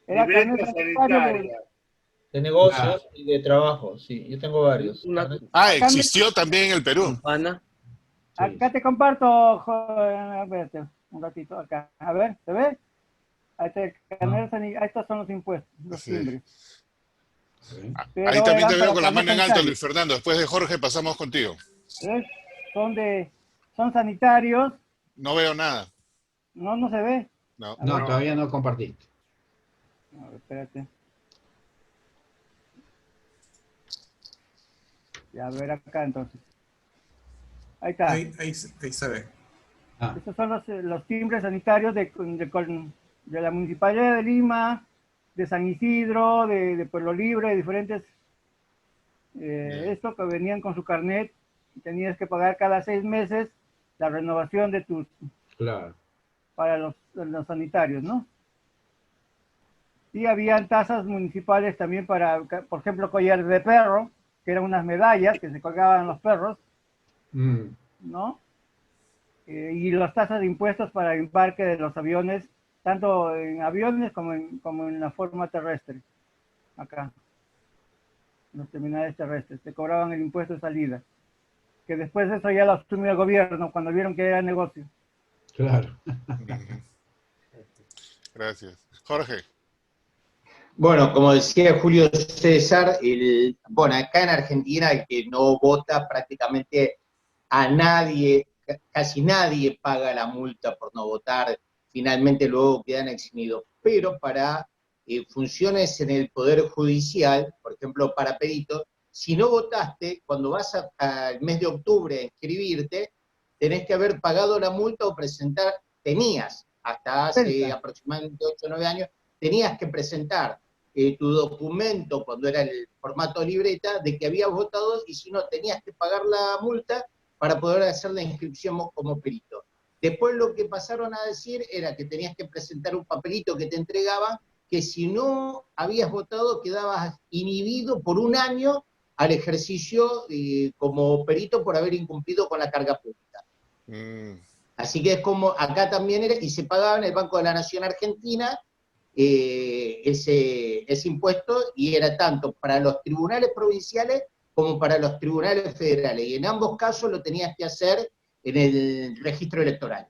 Era carnet sanitario de negocios y de trabajo, sí, yo tengo varios. Existió también en el Perú. Ana. Acá te comparto, espérate, un ratito acá. A ver, ¿se ve? Ahí estos son los impuestos, los timbres. Sí. Ahí también te veo con la mano en alto, Luis Fernando. Después de Jorge pasamos contigo. ¿Ves? Son sanitarios. No veo nada. No se ve. No, todavía no compartiste. A ver, espérate. Ya, a ver acá entonces. Ahí está. Ahí se ve. Estos son los timbres sanitarios de la Municipalidad de Lima, de San Isidro, de Pueblo Libre, de diferentes... Esto que venían con su carnet, tenías que pagar cada 6 meses la renovación de tus... Claro. Para los sanitarios, ¿no? Y habían tasas municipales también para, por ejemplo, collares de perro, que eran unas medallas que se colgaban los perros, ¿no? Y las tasas de impuestos para el embarque de los aviones, tanto en aviones como en la forma terrestre, acá, en los terminales terrestres, te cobraban el impuesto de salida, que después eso ya lo asumió el gobierno cuando vieron que era negocio. Claro. Gracias. Jorge. Bueno, como decía Julio César, acá en Argentina el que no vota prácticamente a nadie, casi nadie paga la multa por no votar, finalmente luego quedan eximidos. Pero para funciones en el Poder Judicial, por ejemplo para peritos, si no votaste, cuando vas al mes de octubre a inscribirte, tenés que haber pagado la multa o tenías, hasta hace aproximadamente 8 o 9 años, tenías que presentar tu documento, cuando era el formato libreta, de que habías votado, y si no, tenías que pagar la multa para poder hacer la inscripción como perito. Después lo que pasaron a decir era que tenías que presentar un papelito que te entregaban, que si no habías votado quedabas inhibido por 1 año al ejercicio como perito por haber incumplido con la carga pública. Así que es como acá también era, y se pagaba en el Banco de la Nación Argentina ese impuesto, y era tanto para los tribunales provinciales como para los tribunales federales, y en ambos casos lo tenías que hacer en el registro electoral.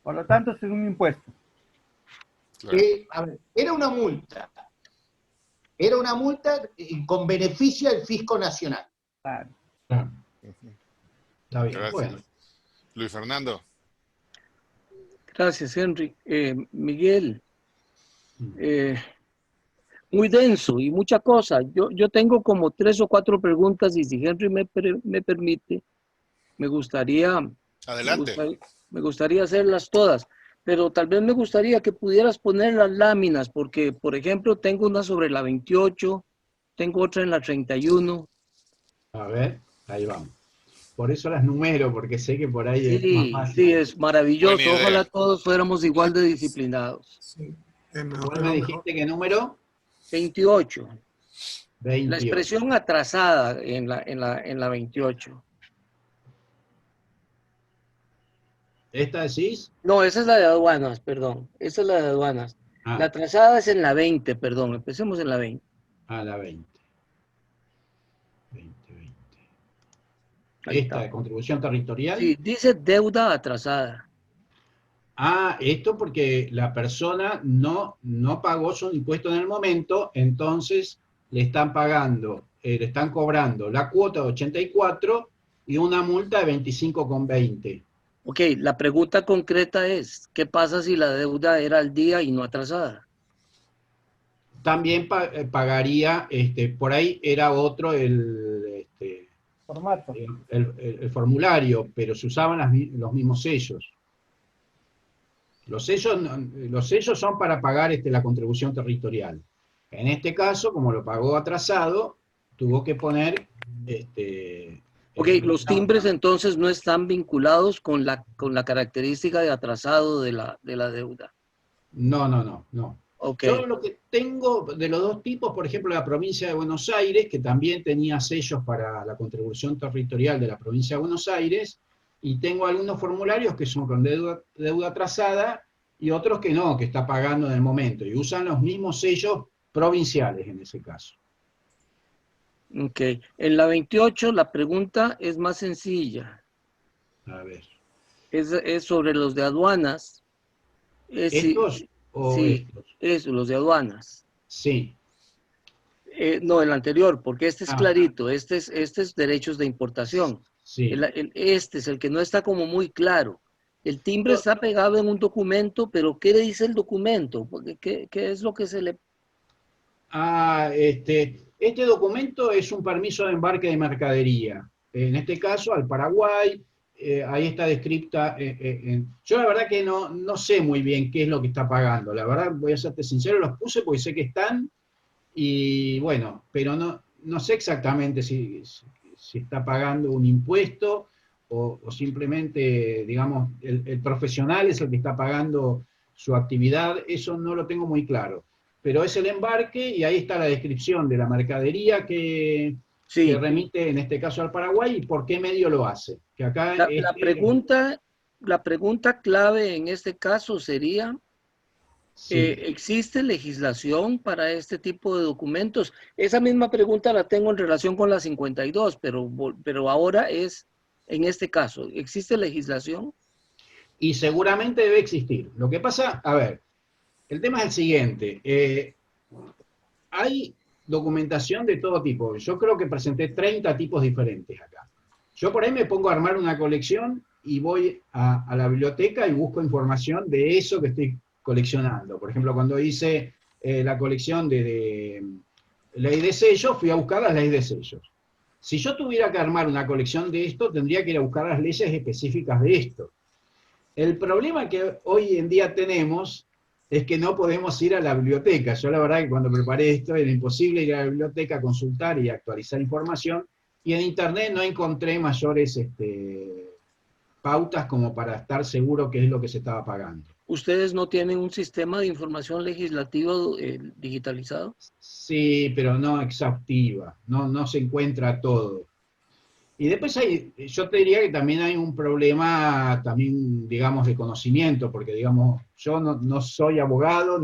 Por lo tanto, es un impuesto. Claro. A ver, era una multa con beneficio al fisco nacional. Claro. Claro. Está bien. Gracias. Bueno, Luis Fernando. Gracias, Henry. Miguel, muy denso y mucha cosa. Yo tengo como 3 o 4 preguntas y si Henry me permite, me gustaría Adelante. me gustaría hacerlas todas, pero tal vez me gustaría que pudieras poner las láminas, porque, por ejemplo, tengo una sobre la 28, tengo otra en la 31. a ver, ahí vamos. Por eso las numero, porque sé que por ahí es más Sí, fácil. sí, es maravilloso. Buena idea. Ojalá todos fuéramos igual de disciplinados. Sí, es mejor, ¿Cuál me dijiste qué número? 28. La 28. expresión atrasada en la 28. ¿Esta decís? No, esa es la de aduanas, perdón. Esa es la de aduanas. Ah, La atrasada es en la 20, perdón. Empecemos en la 20. la 20. 20. Ahí ¿Esta está. de contribución territorial? Sí, dice deuda atrasada. Esto porque la persona no pagó su impuesto en el momento, entonces le están pagando, le están cobrando la cuota de 84 y una multa de 25,20. Ok, la pregunta concreta es, ¿qué pasa si la deuda era al día y no atrasada? También pagaría, por ahí era otro Formato. el formulario, pero se usaban los mismos sellos. Los sellos son para pagar la contribución territorial. En este caso, como lo pagó atrasado, tuvo que poner... Ok, los timbres entonces no están vinculados con la característica de atrasado de la deuda. No. Ok, Yo lo que tengo de los dos tipos, por ejemplo, la provincia de Buenos Aires, que también tenía sellos para la contribución territorial de la provincia de Buenos Aires, y tengo algunos formularios que son con deuda atrasada y otros que no, que está pagando en el momento, y usan los mismos sellos provinciales en ese caso. ok. En la 28 la pregunta es más sencilla. A ver. Es sobre los de aduanas. ¿Estos o sí, estos? eso, los de aduanas. Sí. No, el anterior, porque este es Ah. clarito, este es derechos de importación. Sí. Este es el que no está como muy claro. El timbre está pegado en un documento, pero ¿qué le dice el documento? Porque ¿qué es lo que se le... Este documento es un permiso de embarque de mercadería. En este caso, al Paraguay, ahí está descripta. Yo la verdad que no sé muy bien qué es lo que está pagando. La verdad, voy a serte sincero, los puse porque sé que están, y bueno, pero no sé exactamente si está pagando un impuesto o simplemente, digamos, el profesional es el que está pagando su actividad. Eso no lo tengo muy claro. Pero es el embarque y ahí está la descripción de la mercadería que remite en este caso al Paraguay y por qué medio lo hace. Que acá la pregunta clave en este caso sería, sí. ¿existe legislación para este tipo de documentos? Esa misma pregunta la tengo en relación con la 52, pero ahora es en este caso, ¿existe legislación? Y seguramente debe existir. Lo que pasa, a ver, el tema es el siguiente. Hay documentación de todo tipo. Yo creo que presenté 30 tipos diferentes acá. Yo por ahí me pongo a armar una colección y voy a la biblioteca y busco información de eso que estoy coleccionando. Por ejemplo, cuando hice la colección de ley de sellos, fui a buscar las leyes de sellos. Si yo tuviera que armar una colección de esto, tendría que ir a buscar las leyes específicas de esto. El problema que hoy en día tenemos es que no podemos ir a la biblioteca. Yo la verdad que cuando preparé esto era imposible ir a la biblioteca a consultar y actualizar información, y en internet no encontré mayores pautas como para estar seguro qué es lo que se estaba pagando. ¿Ustedes no tienen un sistema de información legislativo digitalizado? Sí, pero no exhaustiva, no se encuentra todo. Y después yo te diría que también hay un problema, también, digamos, de conocimiento, porque, digamos, yo no soy abogado,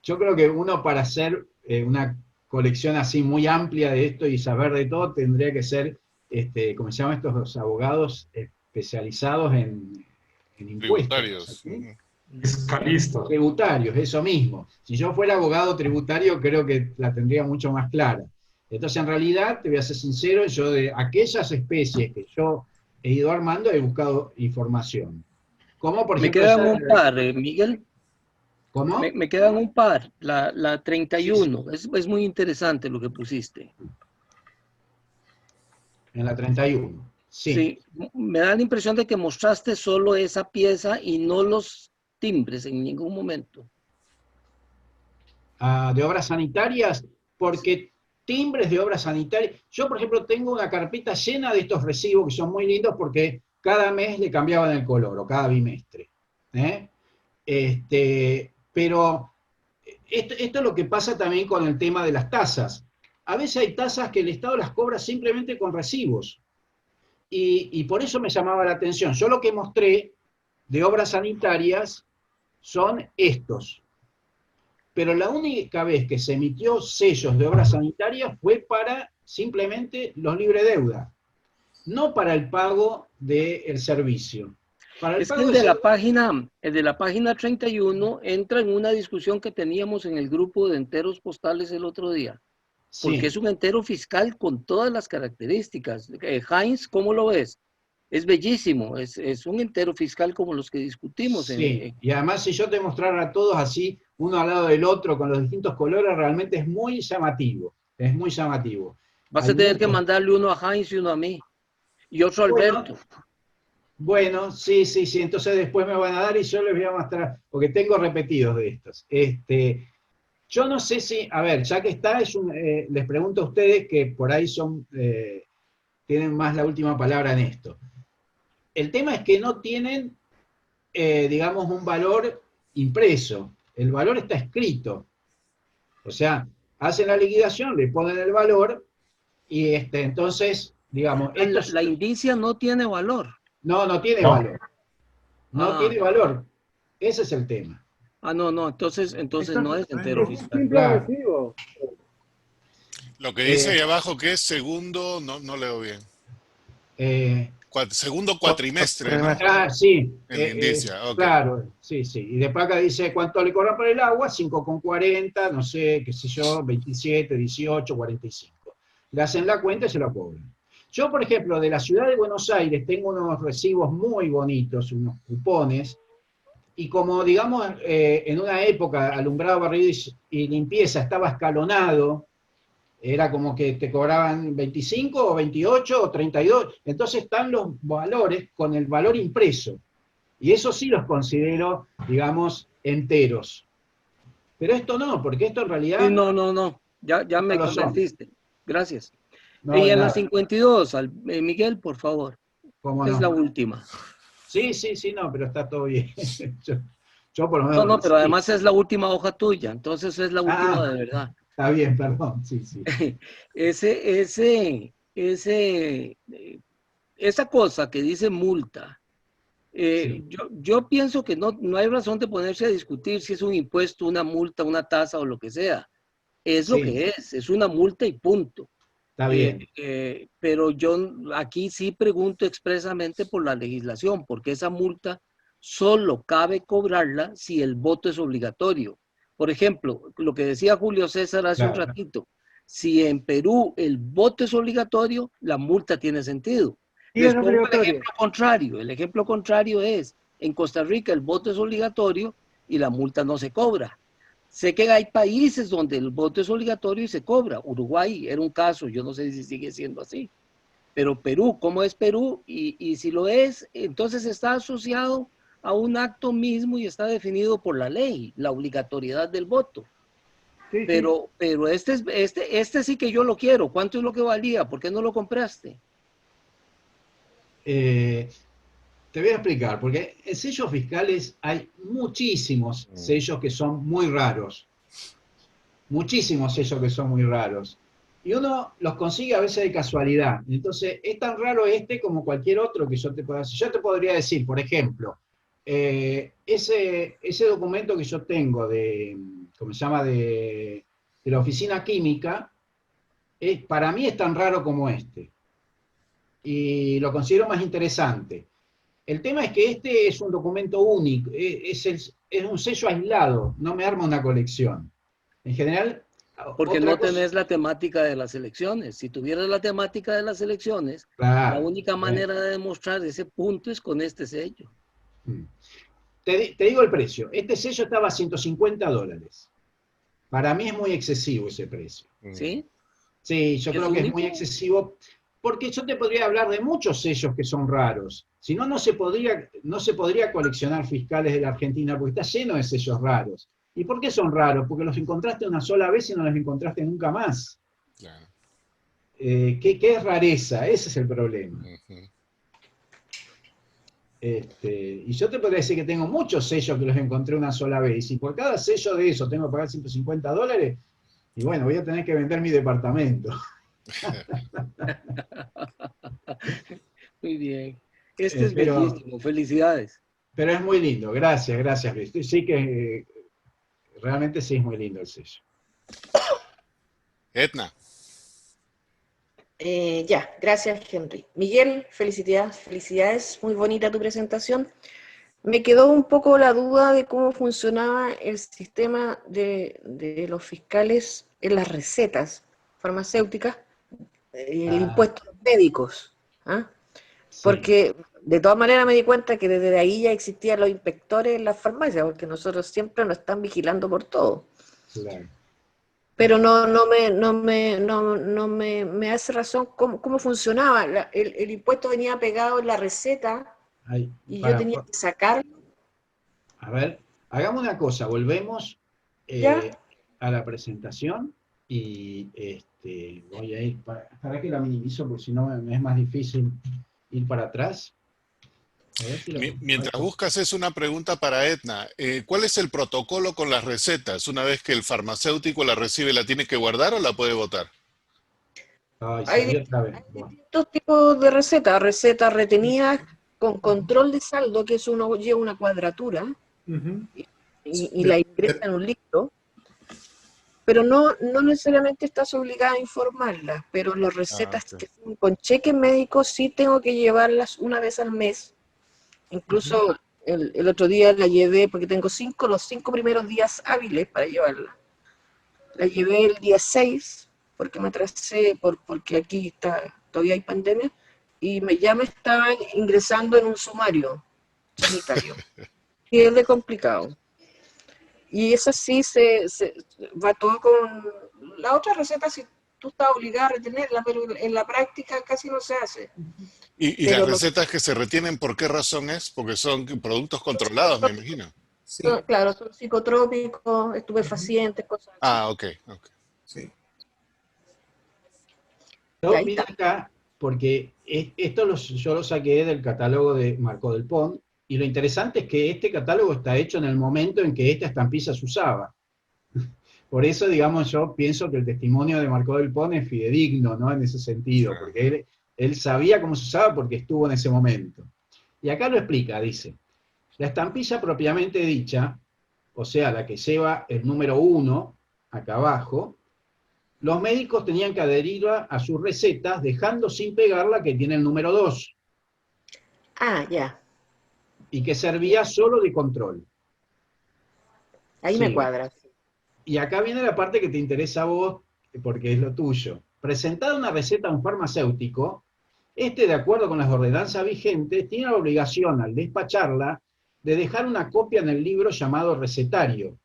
yo creo que uno para hacer una colección así muy amplia de esto y saber de todo, tendría que ser, ¿cómo se llaman estos los abogados especializados en impuestos? Tributarios. Fiscalistas. Tributarios, eso mismo. Si yo fuera abogado tributario, creo que la tendría mucho más clara. Entonces, en realidad, te voy a ser sincero, yo de aquellas especies que yo he ido armando he buscado información. Como, por Me ejemplo, quedan un par, Miguel. ¿Cómo? Me quedan un par. La Sí, 31. Es muy interesante lo que pusiste. en la 31. Sí. Sí, me da la impresión de que mostraste solo esa pieza y no los timbres en ningún momento. De obras sanitarias, porque timbres de obras sanitarias, yo por ejemplo tengo una carpeta llena de estos recibos que son muy lindos porque cada mes le cambiaban el color o cada bimestre. ¿eh? Pero esto es lo que pasa también con el tema de las tasas. A veces hay tasas que el Estado las cobra simplemente con recibos. Y por eso me llamaba la atención. Yo lo que mostré de obras sanitarias son estos. Pero la única vez que se emitió sellos de obras sanitarias fue para simplemente los libre deuda, no para el pago del servicio. Para el Es que pago el de la página 31 entra en una discusión que teníamos en el grupo de enteros postales el otro día, porque sí, es un entero fiscal con todas las características. Heinz, ¿cómo lo ves? Es bellísimo, es un entero fiscal como los que discutimos. sí. Y además si yo te mostrara a todos así, uno al lado del otro, con los distintos colores, realmente es muy llamativo. Es muy llamativo. Vas Hay a tener que muchos. mandarle uno a Heinz y uno a mí, y otro a Bueno, Alberto. bueno, sí, sí, sí. Entonces después me van a dar y yo les voy a mostrar, porque tengo repetidos de estos. Yo no sé si, a ver, ya que está, les pregunto a ustedes que por ahí tienen más la última palabra en esto. El tema es que no tienen, digamos, un valor impreso. El valor está escrito. O sea, hacen la liquidación, le ponen el valor y entonces, digamos, La indicia no tiene valor. no tiene No. valor. No Ah, tiene valor. Ese es el tema. no, entonces no es entero Es un fiscal. simple Claro. recibo. Lo que dice ahí abajo que es segundo, no leo bien. Segundo cuatrimestre, ¿no? Sí, En la indicia, ok. claro, sí, sí. Y después acá dice cuánto le cobran por el agua, 5,40, no sé, qué sé yo, 27, 18, 45. Le hacen la cuenta y se la cobran. Yo, por ejemplo, de la ciudad de Buenos Aires tengo unos recibos muy bonitos, unos cupones, y como, digamos, en una época alumbrado, barrido y limpieza estaba escalonado, era como que te cobraban 25 o 28 o 32, entonces están los valores con el valor impreso, y eso sí los considero, digamos, enteros. Pero esto no, porque esto en Sí, realidad no. Ya no me lo son. convenciste. Gracias. No, Y de en la nada, 52, Miguel, por favor. cómo Es la no. última. Sí, sí, sí, no, pero está todo bien. Yo por lo menos No, pero recibí. además es la última hoja tuya, entonces es la última Ah, de verdad. está bien, perdón, sí, sí. Esa cosa que dice multa, Sí, yo pienso que no hay razón de ponerse a discutir si es un impuesto, una multa, una tasa o lo que sea. Es lo sí, que es una multa y punto. está bien. Pero yo aquí sí pregunto expresamente por la legislación, porque esa multa solo cabe cobrarla si el voto es obligatorio. Por ejemplo, lo que decía Julio César hace un Claro. ratito, si en Perú el voto es obligatorio, la multa tiene sentido. Sí, es Les pongo el obligatorio. ejemplo contrario. El ejemplo contrario es, en Costa Rica el voto es obligatorio y la multa no se cobra. Sé que hay países donde el voto es obligatorio y se cobra. Uruguay era un caso, yo no sé si sigue siendo así. Pero Perú, ¿cómo es Perú? Y si lo es, entonces está asociado a un acto mismo y está definido por la ley, la obligatoriedad del voto. Sí, sí. Pero este sí que yo lo quiero. ¿Cuánto es lo que valía? ¿Por qué no lo compraste? Te voy a explicar, porque en sellos fiscales hay muchísimos sellos que son muy raros. Muchísimos sellos que son muy raros. Y uno los consigue a veces de casualidad. Entonces, es tan raro este como cualquier otro que yo te pueda decir. Yo te podría decir, por ejemplo, ese documento que yo tengo ¿cómo se llama? De la oficina química, para mí es tan raro como este. Y lo considero más interesante. El tema es que este es un documento único, es un sello aislado, no me arma una colección. En general, Porque Otra no cosa- tenés la temática de las elecciones. Si tuvieras la temática de las elecciones, Claro, la única manera de demostrar ese punto es con este sello. Te digo el precio. Este sello estaba a $150. Para mí es muy excesivo ese precio. ¿Sí? Sí, yo ¿Es creo que es muy único? excesivo, porque yo te podría hablar de muchos sellos que son raros. Si no, no se podría coleccionar fiscales de la Argentina, porque está lleno de sellos raros. ¿Y por qué son raros? Porque los encontraste una sola vez y no los encontraste nunca más. Claro. ¿Qué es rareza? Ese es el problema. Ujú. Y yo te podría decir que tengo muchos sellos que los encontré una sola vez, y por cada sello de eso tengo que pagar $150, y bueno, voy a tener que vender mi departamento. Muy bien. Este es Pero bellísimo. Felicidades. es muy lindo, gracias Luis. Sí que realmente sí es muy lindo el sello. Etna. Ya, gracias Henry. Miguel, felicidades, muy bonita tu presentación. Me quedó un poco la duda de cómo funcionaba el sistema de los fiscales en las recetas farmacéuticas, el impuesto a los médicos, ¿ah? Sí, Porque de todas maneras me di cuenta que desde ahí ya existían los inspectores en las farmacias, porque nosotros siempre nos están vigilando por todo. claro. Pero no me hace razón cómo funcionaba. El impuesto venía pegado en la receta Ahí, y yo tenía que sacarlo. a ver, hagamos una cosa, volvemos ¿Ya? a la presentación y voy a ir, para que la minimizo porque si no me es más difícil ir para atrás. A ver si lo Mientras buscas es una pregunta para Etna. ¿Cuál es el protocolo con las recetas? Una vez que el farmacéutico la recibe, ¿la tiene que guardar o la puede botar? Ay, Hay salió otra vez. Bueno, distintos tipos de recetas retenidas con control de saldo, que es uno lleva una cuadratura y la ingresa en un libro, pero no necesariamente estás obligada a informarlas, pero las Ah, recetas ok. que son con cheques médicos sí tengo que llevarlas una vez al mes. Incluso el otro día la llevé, porque tengo los 5 primeros días hábiles para llevarla. La llevé el día 6, porque me atrasé, porque aquí todavía hay pandemia, y ya me estaban ingresando en un sumario sanitario. Y es de complicado. Y eso sí va todo con... La otra receta, si tú estás obligada a retenerla, pero en la práctica casi no se hace. ¿Y las Pero recetas que se retienen, por qué razón es? Porque son productos controlados, me imagino. claro, son psicotrópicos, estupefacientes, cosas así. Ah, ok, ok. Y yo ahí mira está. acá, porque yo lo saqué del catálogo de Marco del Pont, y lo interesante es que este catálogo está hecho en el momento en que esta estampilla se usaba. Por eso, digamos, yo pienso que el testimonio de Marco del Pont es fidedigno, ¿no? En ese sentido, Claro. porque él sabía cómo se usaba porque estuvo en ese momento. Y acá lo explica, dice, la estampilla propiamente dicha, o sea, la que lleva el número 1 acá abajo, los médicos tenían que adherirla a sus recetas, dejando sin pegar la que tiene el número 2, Ah, ya. y que servía solo de control. Ahí me Sigue. cuadra. Y acá viene la parte que te interesa a vos, porque es lo tuyo. Presentada una receta a un farmacéutico, de acuerdo con las ordenanzas vigentes, tiene la obligación, al despacharla, de dejar una copia en el libro llamado recetario.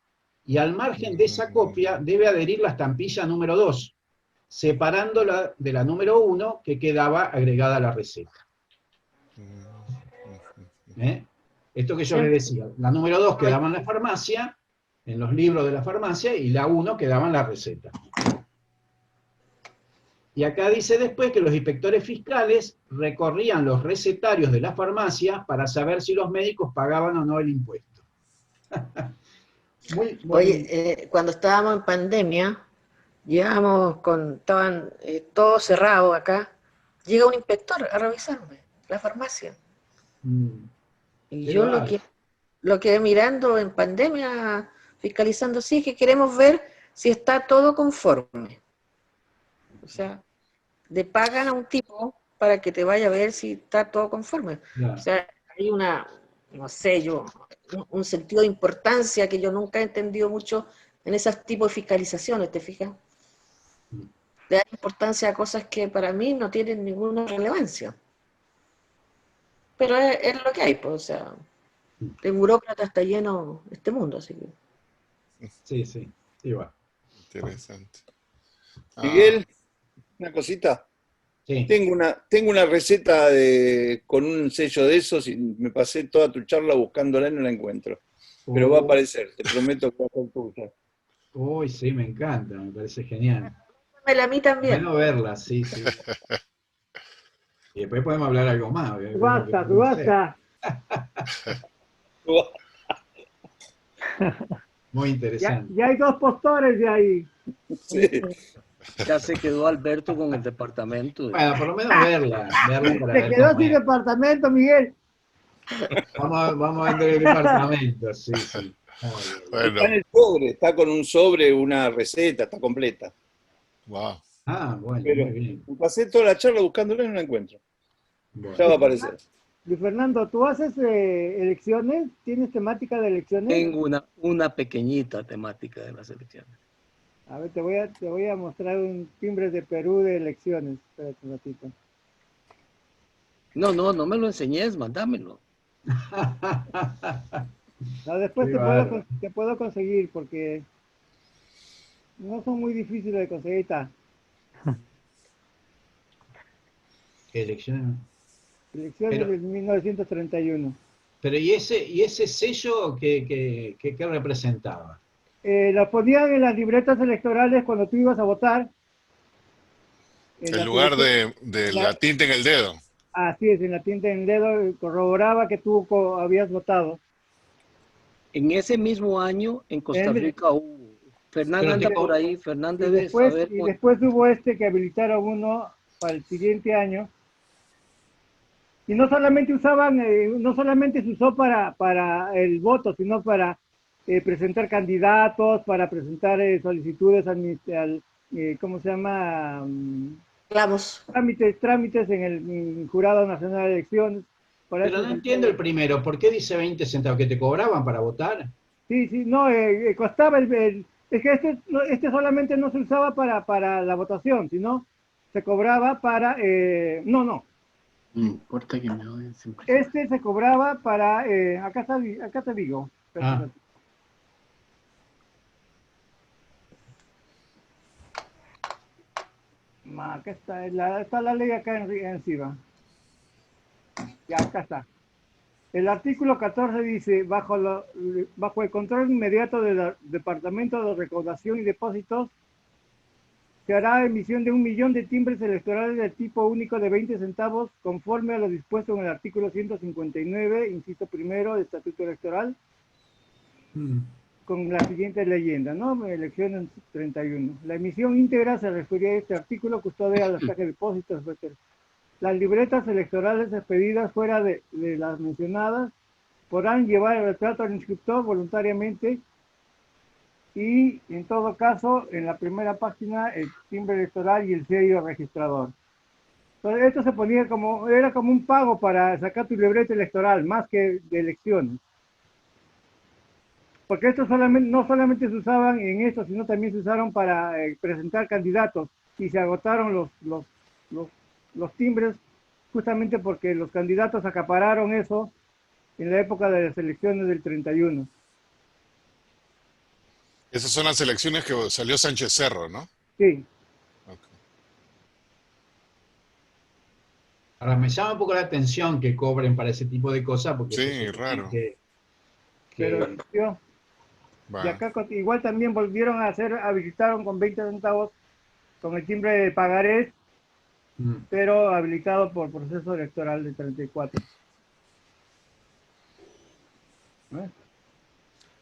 Y al margen de esa copia, debe adherir la estampilla número 2, separándola de la número 1 que quedaba agregada a la receta. Esto que yo le decía, la número 2 quedaba en la farmacia, en los libros de la farmacia, y la 1 quedaba en la receta. Y acá dice después que los inspectores fiscales recorrían los recetarios de la farmacia para saber si los médicos pagaban o no el impuesto. Oye, cuando estábamos en pandemia, estaban todos cerrados acá, llega un inspector a revisarme la farmacia. Y qué yo bárbaro. lo quedé mirando en pandemia, fiscalizando, sí, que queremos ver si está todo conforme. O sea, le pagan a un tipo para que te vaya a ver si está todo conforme. Claro. O sea, hay no sé, un sentido de importancia que yo nunca he entendido mucho en ese tipo de fiscalizaciones, ¿te fijas? Le da importancia a cosas que para mí no tienen ninguna relevancia. Pero es lo que hay, pues, o sea, de burócrata está lleno este mundo, así que... Sí, sí, sí va. Interesante. Miguel, una cosita. Sí. Tengo una receta con un sello de esos y me pasé toda tu charla buscándola y no la encuentro. Pero va a aparecer, te prometo que va a ser tuya. Uy, sí, me encanta, me parece genial. A mí también. Bueno verla, sí, sí. Y después podemos hablar algo más. Subasta. Muy interesante. Ya hay 2 postores de ahí. Sí. Ya se quedó Alberto con el departamento. Bueno, por lo menos verla para Se ver quedó cómo sin es. departamento, Miguel. Vamos a vender el departamento, sí, sí. Bueno, Está en el sobre, está con un sobre, una receta, está completa. wow. Ah, bueno, Pero muy bien. me pasé toda la charla buscándola y no la encuentro. Bueno. Ya va a aparecer. Luis Fernando, ¿tú haces elecciones? ¿Tienes temática de elecciones? Tengo una pequeñita temática de las elecciones. A ver, te voy a mostrar un timbre de Perú de elecciones. Espérate un ratito. No me lo enseñes, mándamelo. No, después Qué te bárbaro. puedo conseguir porque no son muy difíciles de conseguir. Está. ¿Qué elecciones? Elecciones Pero- de 1931. Pero ¿y ese sello qué representaba? Lo ponían en las libretas electorales cuando tú ibas a votar. En lugar de la tinta en el dedo. Así es, en la tinta en el dedo corroboraba que tú habías votado. En ese mismo año, en Costa Rica hubo. Fernán Pero anda tipo- por ahí, Fernán Y debe después, saber. y después hubo que habilitaron uno para el siguiente año. Y no solamente no solamente se usó para el voto, sino para presentar candidatos, para presentar solicitudes ¿cómo se llama? Vamos. Trámites en el Jurado Nacional de Elecciones. Para Pero eso no se- entiendo el primero. ¿Por qué dice 20 centavos? ¿Que te cobraban para votar? Sí, no, costaba es que este solamente no se usaba para la votación, sino se cobraba para, no, No importa que me odien siempre. este se cobraba para, acá te digo. Ah. Acá está la ley acá encima. Ya, acá está. El artículo 14 dice, bajo el control inmediato del Departamento de Recaudación y Depósitos, se hará emisión de 1 millón de timbres electorales de tipo único de 20 centavos, conforme a lo dispuesto en el artículo 159, inciso primero del Estatuto Electoral, con la siguiente leyenda, ¿no? Elecciones 31. La emisión íntegra se refería a este artículo, custodia las cajas de depósitos, etc. Las libretas electorales expedidas fuera de las mencionadas podrán llevar el retrato al inscriptor voluntariamente y, en todo caso, en la primera página, el timbre electoral y el sello registrador. Entonces, esto se ponía era como un pago para sacar tu libreta electoral, más que de elecciones. Porque estos no solamente se usaban en esto, sino también se usaron para presentar candidatos y se agotaron los timbres justamente porque los candidatos acapararon eso en la época de las elecciones del 31. Esas son las elecciones que salió Sánchez Cerro, ¿no? Sí. Okay. Ahora, me llama un poco la atención que cobren para ese tipo de cosas, porque Sí, raro. Pero yo, y acá igual también volvieron habilitaron con 20 centavos con el timbre de pagarés, pero habilitado por proceso electoral de 34.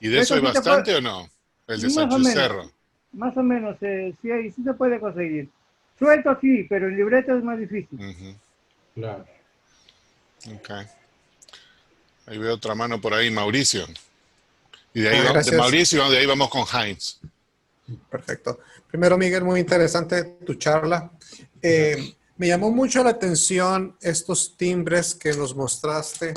¿Y de eso hay sí bastante o no? El de Sánchez Cerro. Más o menos, sí se puede conseguir. Suelto sí, pero en libreta es más difícil. Claro. Ok. Ahí veo otra mano por ahí, Mauricio. Y de ahí Gracias. Mauricio, de ahí vamos con Heinz. Perfecto. Primero, Miguel, muy interesante tu charla. Me llamó mucho la atención estos timbres que nos mostraste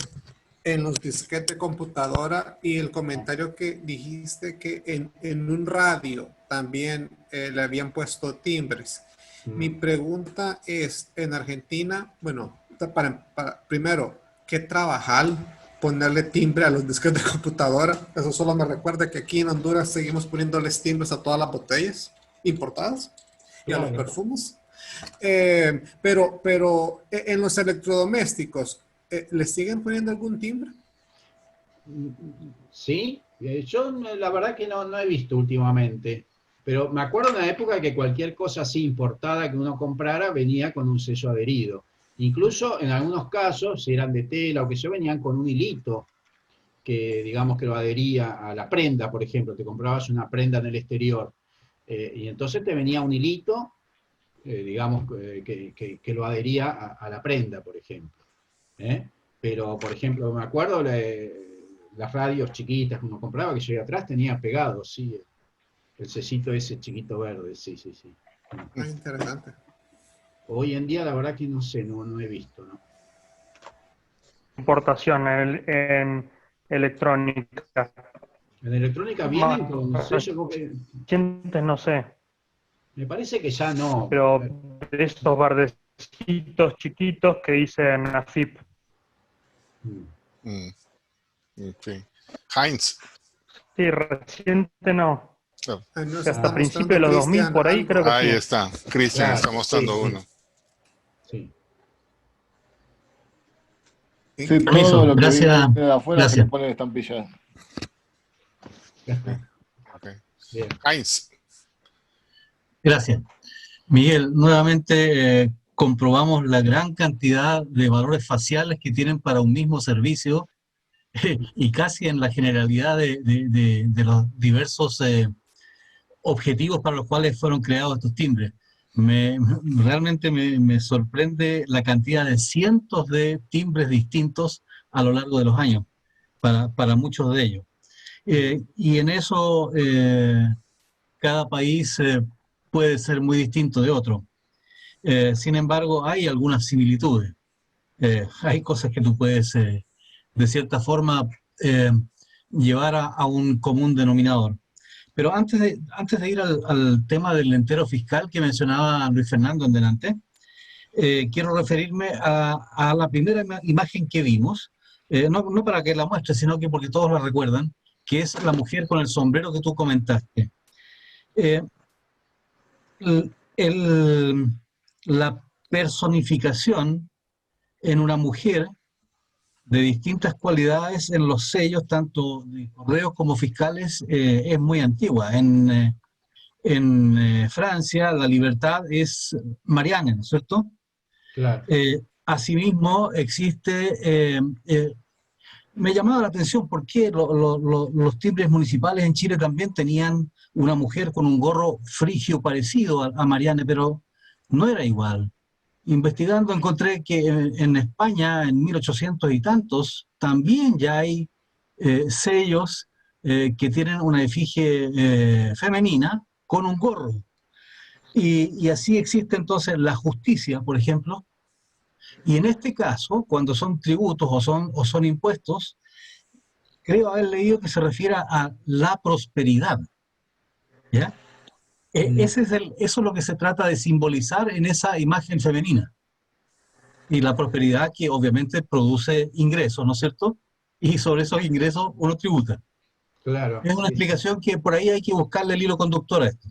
en los disquetes de computadora y el comentario que dijiste que en un radio también le habían puesto timbres. Mi pregunta es, en Argentina, bueno, primero, ¿qué trabajar ponerle timbre a los disquetes de computadora? Eso solo me recuerda que aquí en Honduras seguimos poniéndoles timbres a todas las botellas importadas y a los perfumes. Pero en los electrodomésticos, ¿les siguen poniendo algún timbre? Sí, yo la verdad que no he visto últimamente, pero me acuerdo de una época que cualquier cosa así importada que uno comprara venía con un sello adherido. Incluso en algunos casos, si eran de tela o que se venían con un hilito que digamos que lo adhería a la prenda, por ejemplo, te comprabas una prenda en el exterior y entonces te venía un hilito, digamos, que lo adhería a la prenda, por ejemplo. Pero, por ejemplo, me acuerdo las radios chiquitas que uno compraba, que yo iba atrás tenía pegado, sí, el cecito ese chiquito verde, sí. Interesante. Hoy en día, la verdad que no sé, no he visto, ¿no? Importación en electrónica. En electrónica vienen con sello. No sé. Me parece que ya no. Pero de estos bardecitos chiquitos que dicen AFIP. Okay. Heinz. Sí, reciente no. Claro. Hasta principios de los 2000, por ahí creo que ahí sí. está, Cristian está mostrando uno. Sí. Sí, Permiso, todo lo que gracias. viene de afuera se Gracias. le pone estampilla. Okay. Heinz. Gracias. Miguel, nuevamente comprobamos la gran cantidad de valores faciales que tienen para un mismo servicio y casi en la generalidad de los diversos objetivos para los cuales fueron creados estos timbres. Realmente me sorprende la cantidad de cientos de timbres distintos a lo largo de los años, para muchos de ellos. Y en eso cada país puede ser muy distinto de otro. Sin embargo, hay algunas similitudes. Hay cosas que tú puedes, de cierta forma, llevar a un común denominador. Pero antes de ir al tema del entero fiscal que mencionaba Luis Fernando en delante, quiero referirme a la primera imagen que vimos, no para que la muestre, sino que porque todos la recuerdan, que es la mujer con el sombrero que tú comentaste. La personificación en una mujer de distintas cualidades en los sellos, tanto de correos como fiscales, es muy antigua. En Francia, la libertad es Marianne, ¿no es cierto? Claro. Asimismo, existe... me llamaba la atención porque los timbres municipales en Chile también tenían una mujer con un gorro frigio parecido a Marianne, pero no era igual. Investigando encontré que en España, en 1800 y tantos, también ya hay sellos que tienen una efigie femenina con un gorro. Y así existe entonces la justicia, por ejemplo. Y en este caso, cuando son tributos o son impuestos, creo haber leído que se refiere a la prosperidad. ¿Ya? Eso es lo que se trata de simbolizar en esa imagen femenina. Y la prosperidad que obviamente produce ingresos, ¿no es cierto? Y sobre esos ingresos uno tributa. Claro. Es una explicación que por ahí hay que buscarle el hilo conductor a esto.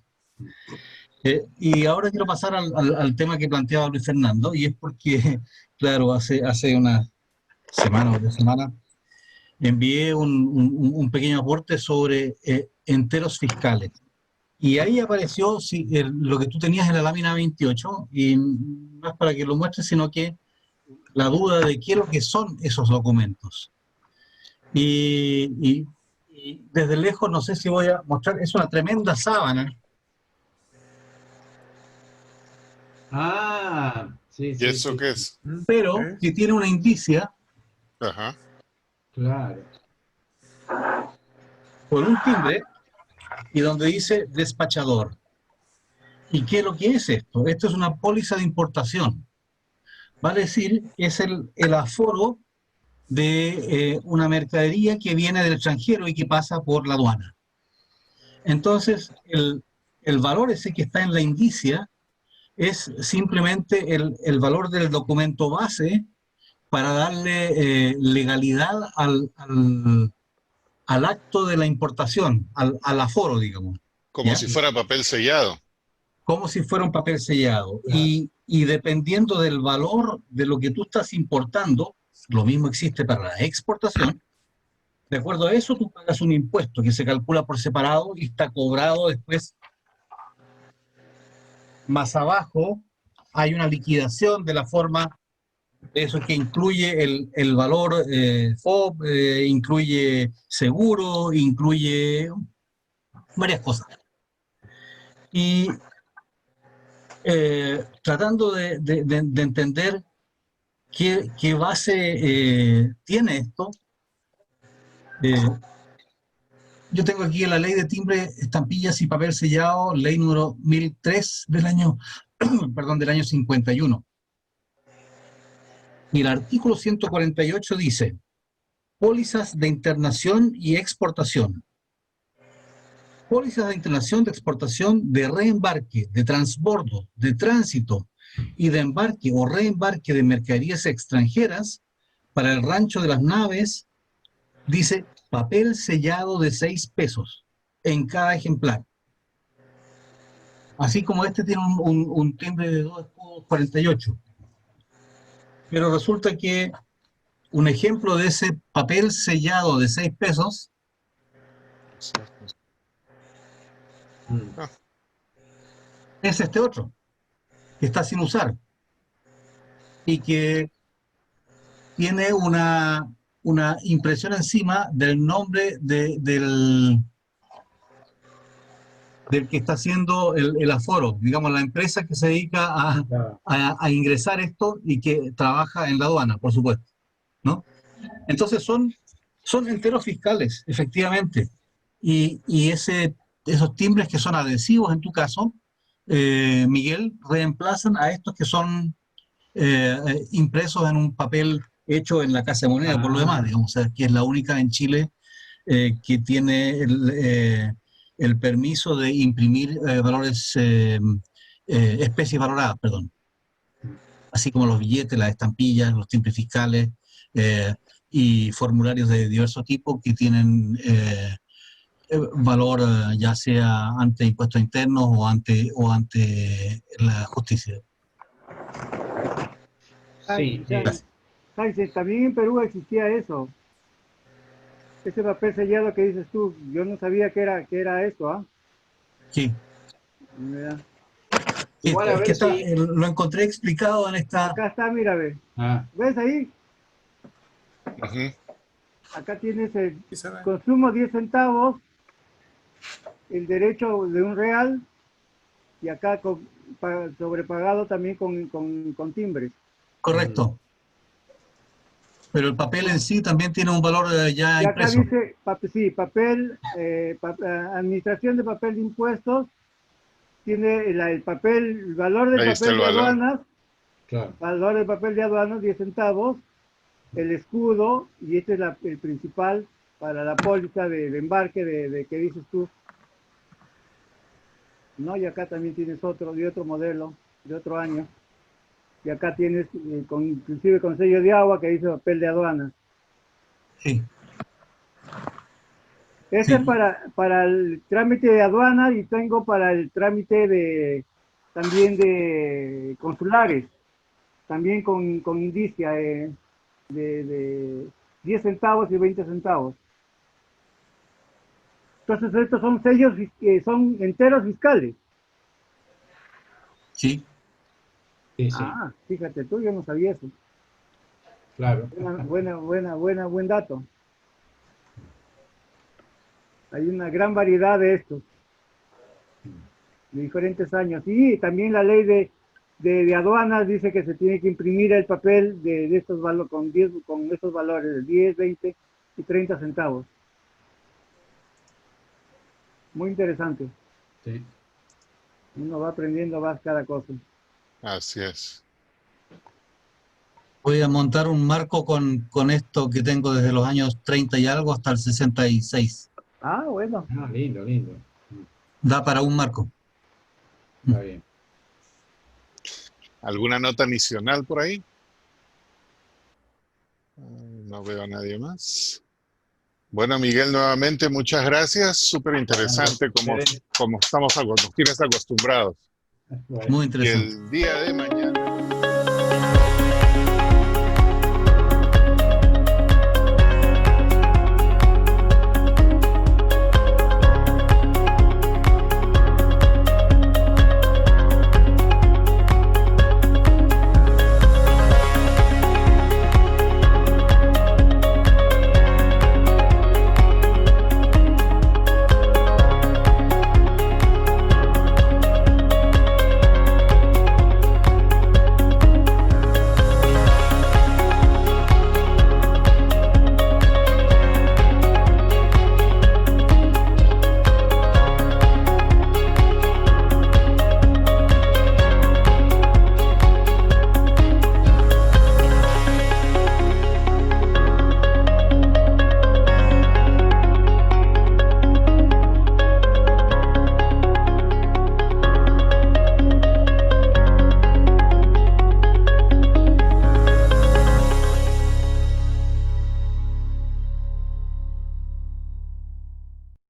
Y ahora quiero pasar al tema que planteaba Luis Fernando, y es porque, claro, hace una semana o 2 semanas envié un pequeño aporte sobre enteros fiscales. Y ahí apareció lo que tú tenías en la lámina 28, y no es para que lo muestres, sino que la duda de qué es lo que son esos documentos. Y desde lejos, no sé si voy a mostrar, es una tremenda sábana. Ah, sí. ¿Y eso qué es? Pero que tiene una indicia. Ajá. Claro. Con un timbre y donde dice despachador. ¿Y qué es lo que es esto? Esto es una póliza de importación. Vale decir, es el aforo de una mercadería que viene del extranjero y que pasa por la aduana. Entonces, el valor ese que está en la indicia es simplemente el valor del documento base para darle legalidad al acto de la importación, al aforo, digamos. Como ¿ya? si fuera papel sellado. Como si fuera un papel sellado. Y dependiendo del valor de lo que tú estás importando, lo mismo existe para la exportación, de acuerdo a eso tú pagas un impuesto que se calcula por separado y está cobrado después. Más abajo hay una liquidación de la forma, eso que incluye el valor FOB, incluye seguro, incluye varias cosas. Y tratando de entender qué base tiene esto, yo tengo aquí la ley de timbre, estampillas y papel sellado, ley número 1003 del año, perdón, del año 51. Y el artículo 148 dice, pólizas de internación y exportación. Pólizas de internación, de exportación, de reembarque, de transbordo, de tránsito y de embarque o reembarque de mercaderías extranjeras para el rancho de las naves, dice papel sellado de 6 pesos en cada ejemplar. Así como este tiene un timbre de 2,48. Pero resulta que un ejemplo de ese papel sellado de 6 pesos es este otro, que está sin usar y que tiene una impresión encima del nombre del que está haciendo el aforo, digamos, la empresa que se dedica a ingresar esto y que trabaja en la aduana, por supuesto, ¿no? Entonces son enteros fiscales, efectivamente, y esos timbres que son adhesivos en tu caso, Miguel, reemplazan a estos que son impresos en un papel hecho en la Casa de Moneda, por lo demás, digamos, o sea, que es la única en Chile que tiene el permiso de imprimir valores, especies valoradas, perdón. Así como los billetes, las estampillas, los timbres fiscales y formularios de diversos tipos que tienen valor ya sea ante impuestos internos o ante la justicia. Sí, también en Perú existía eso. Ese papel sellado que dices tú, yo no sabía que era eso, ¿ah? Sí. Mira. Igual a ver si... lo encontré explicado en esta... Acá está, mira, ve. ¿Ves ahí? Acá tienes el consumo 10 centavos, el derecho de un real, y acá sobrepagado también con timbres. Correcto. Pero el papel en sí también tiene un valor ya y acá impreso. dice, papel, administración de papel de impuestos, tiene el valor del papel de aduanas, valor del papel de aduanas, 10 centavos, el escudo, y este es el principal para la póliza de embarque de que dices tú. ¿No? Y acá también tienes de otro modelo, de otro año. Y acá tienes, inclusive con sello de agua, que dice papel de aduana. Sí. Este es para el trámite de aduana y tengo para el trámite también de consulares, también con indicia de 10 centavos y 20 centavos. Entonces estos son sellos que son enteros fiscales. Sí. Ah, fíjate tú, yo no sabía eso. Claro. Buen dato. Hay una gran variedad de estos, de diferentes años. Y también la ley de aduanas dice que se tiene que imprimir el papel de estos valores con estos valores de 10, 20 y 30 centavos. Muy interesante. Sí. Uno va aprendiendo más cada cosa. Así es. Voy a montar un marco con esto que tengo desde los años 30 y algo hasta el 66. Ah, bueno. Ah, lindo, lindo. Da para un marco. Está bien. ¿Alguna nota adicional por ahí? No veo a nadie más. Bueno, Miguel, nuevamente muchas gracias. Súper interesante como nos tienes acostumbrados. Muy Y interesante. el día de mañana...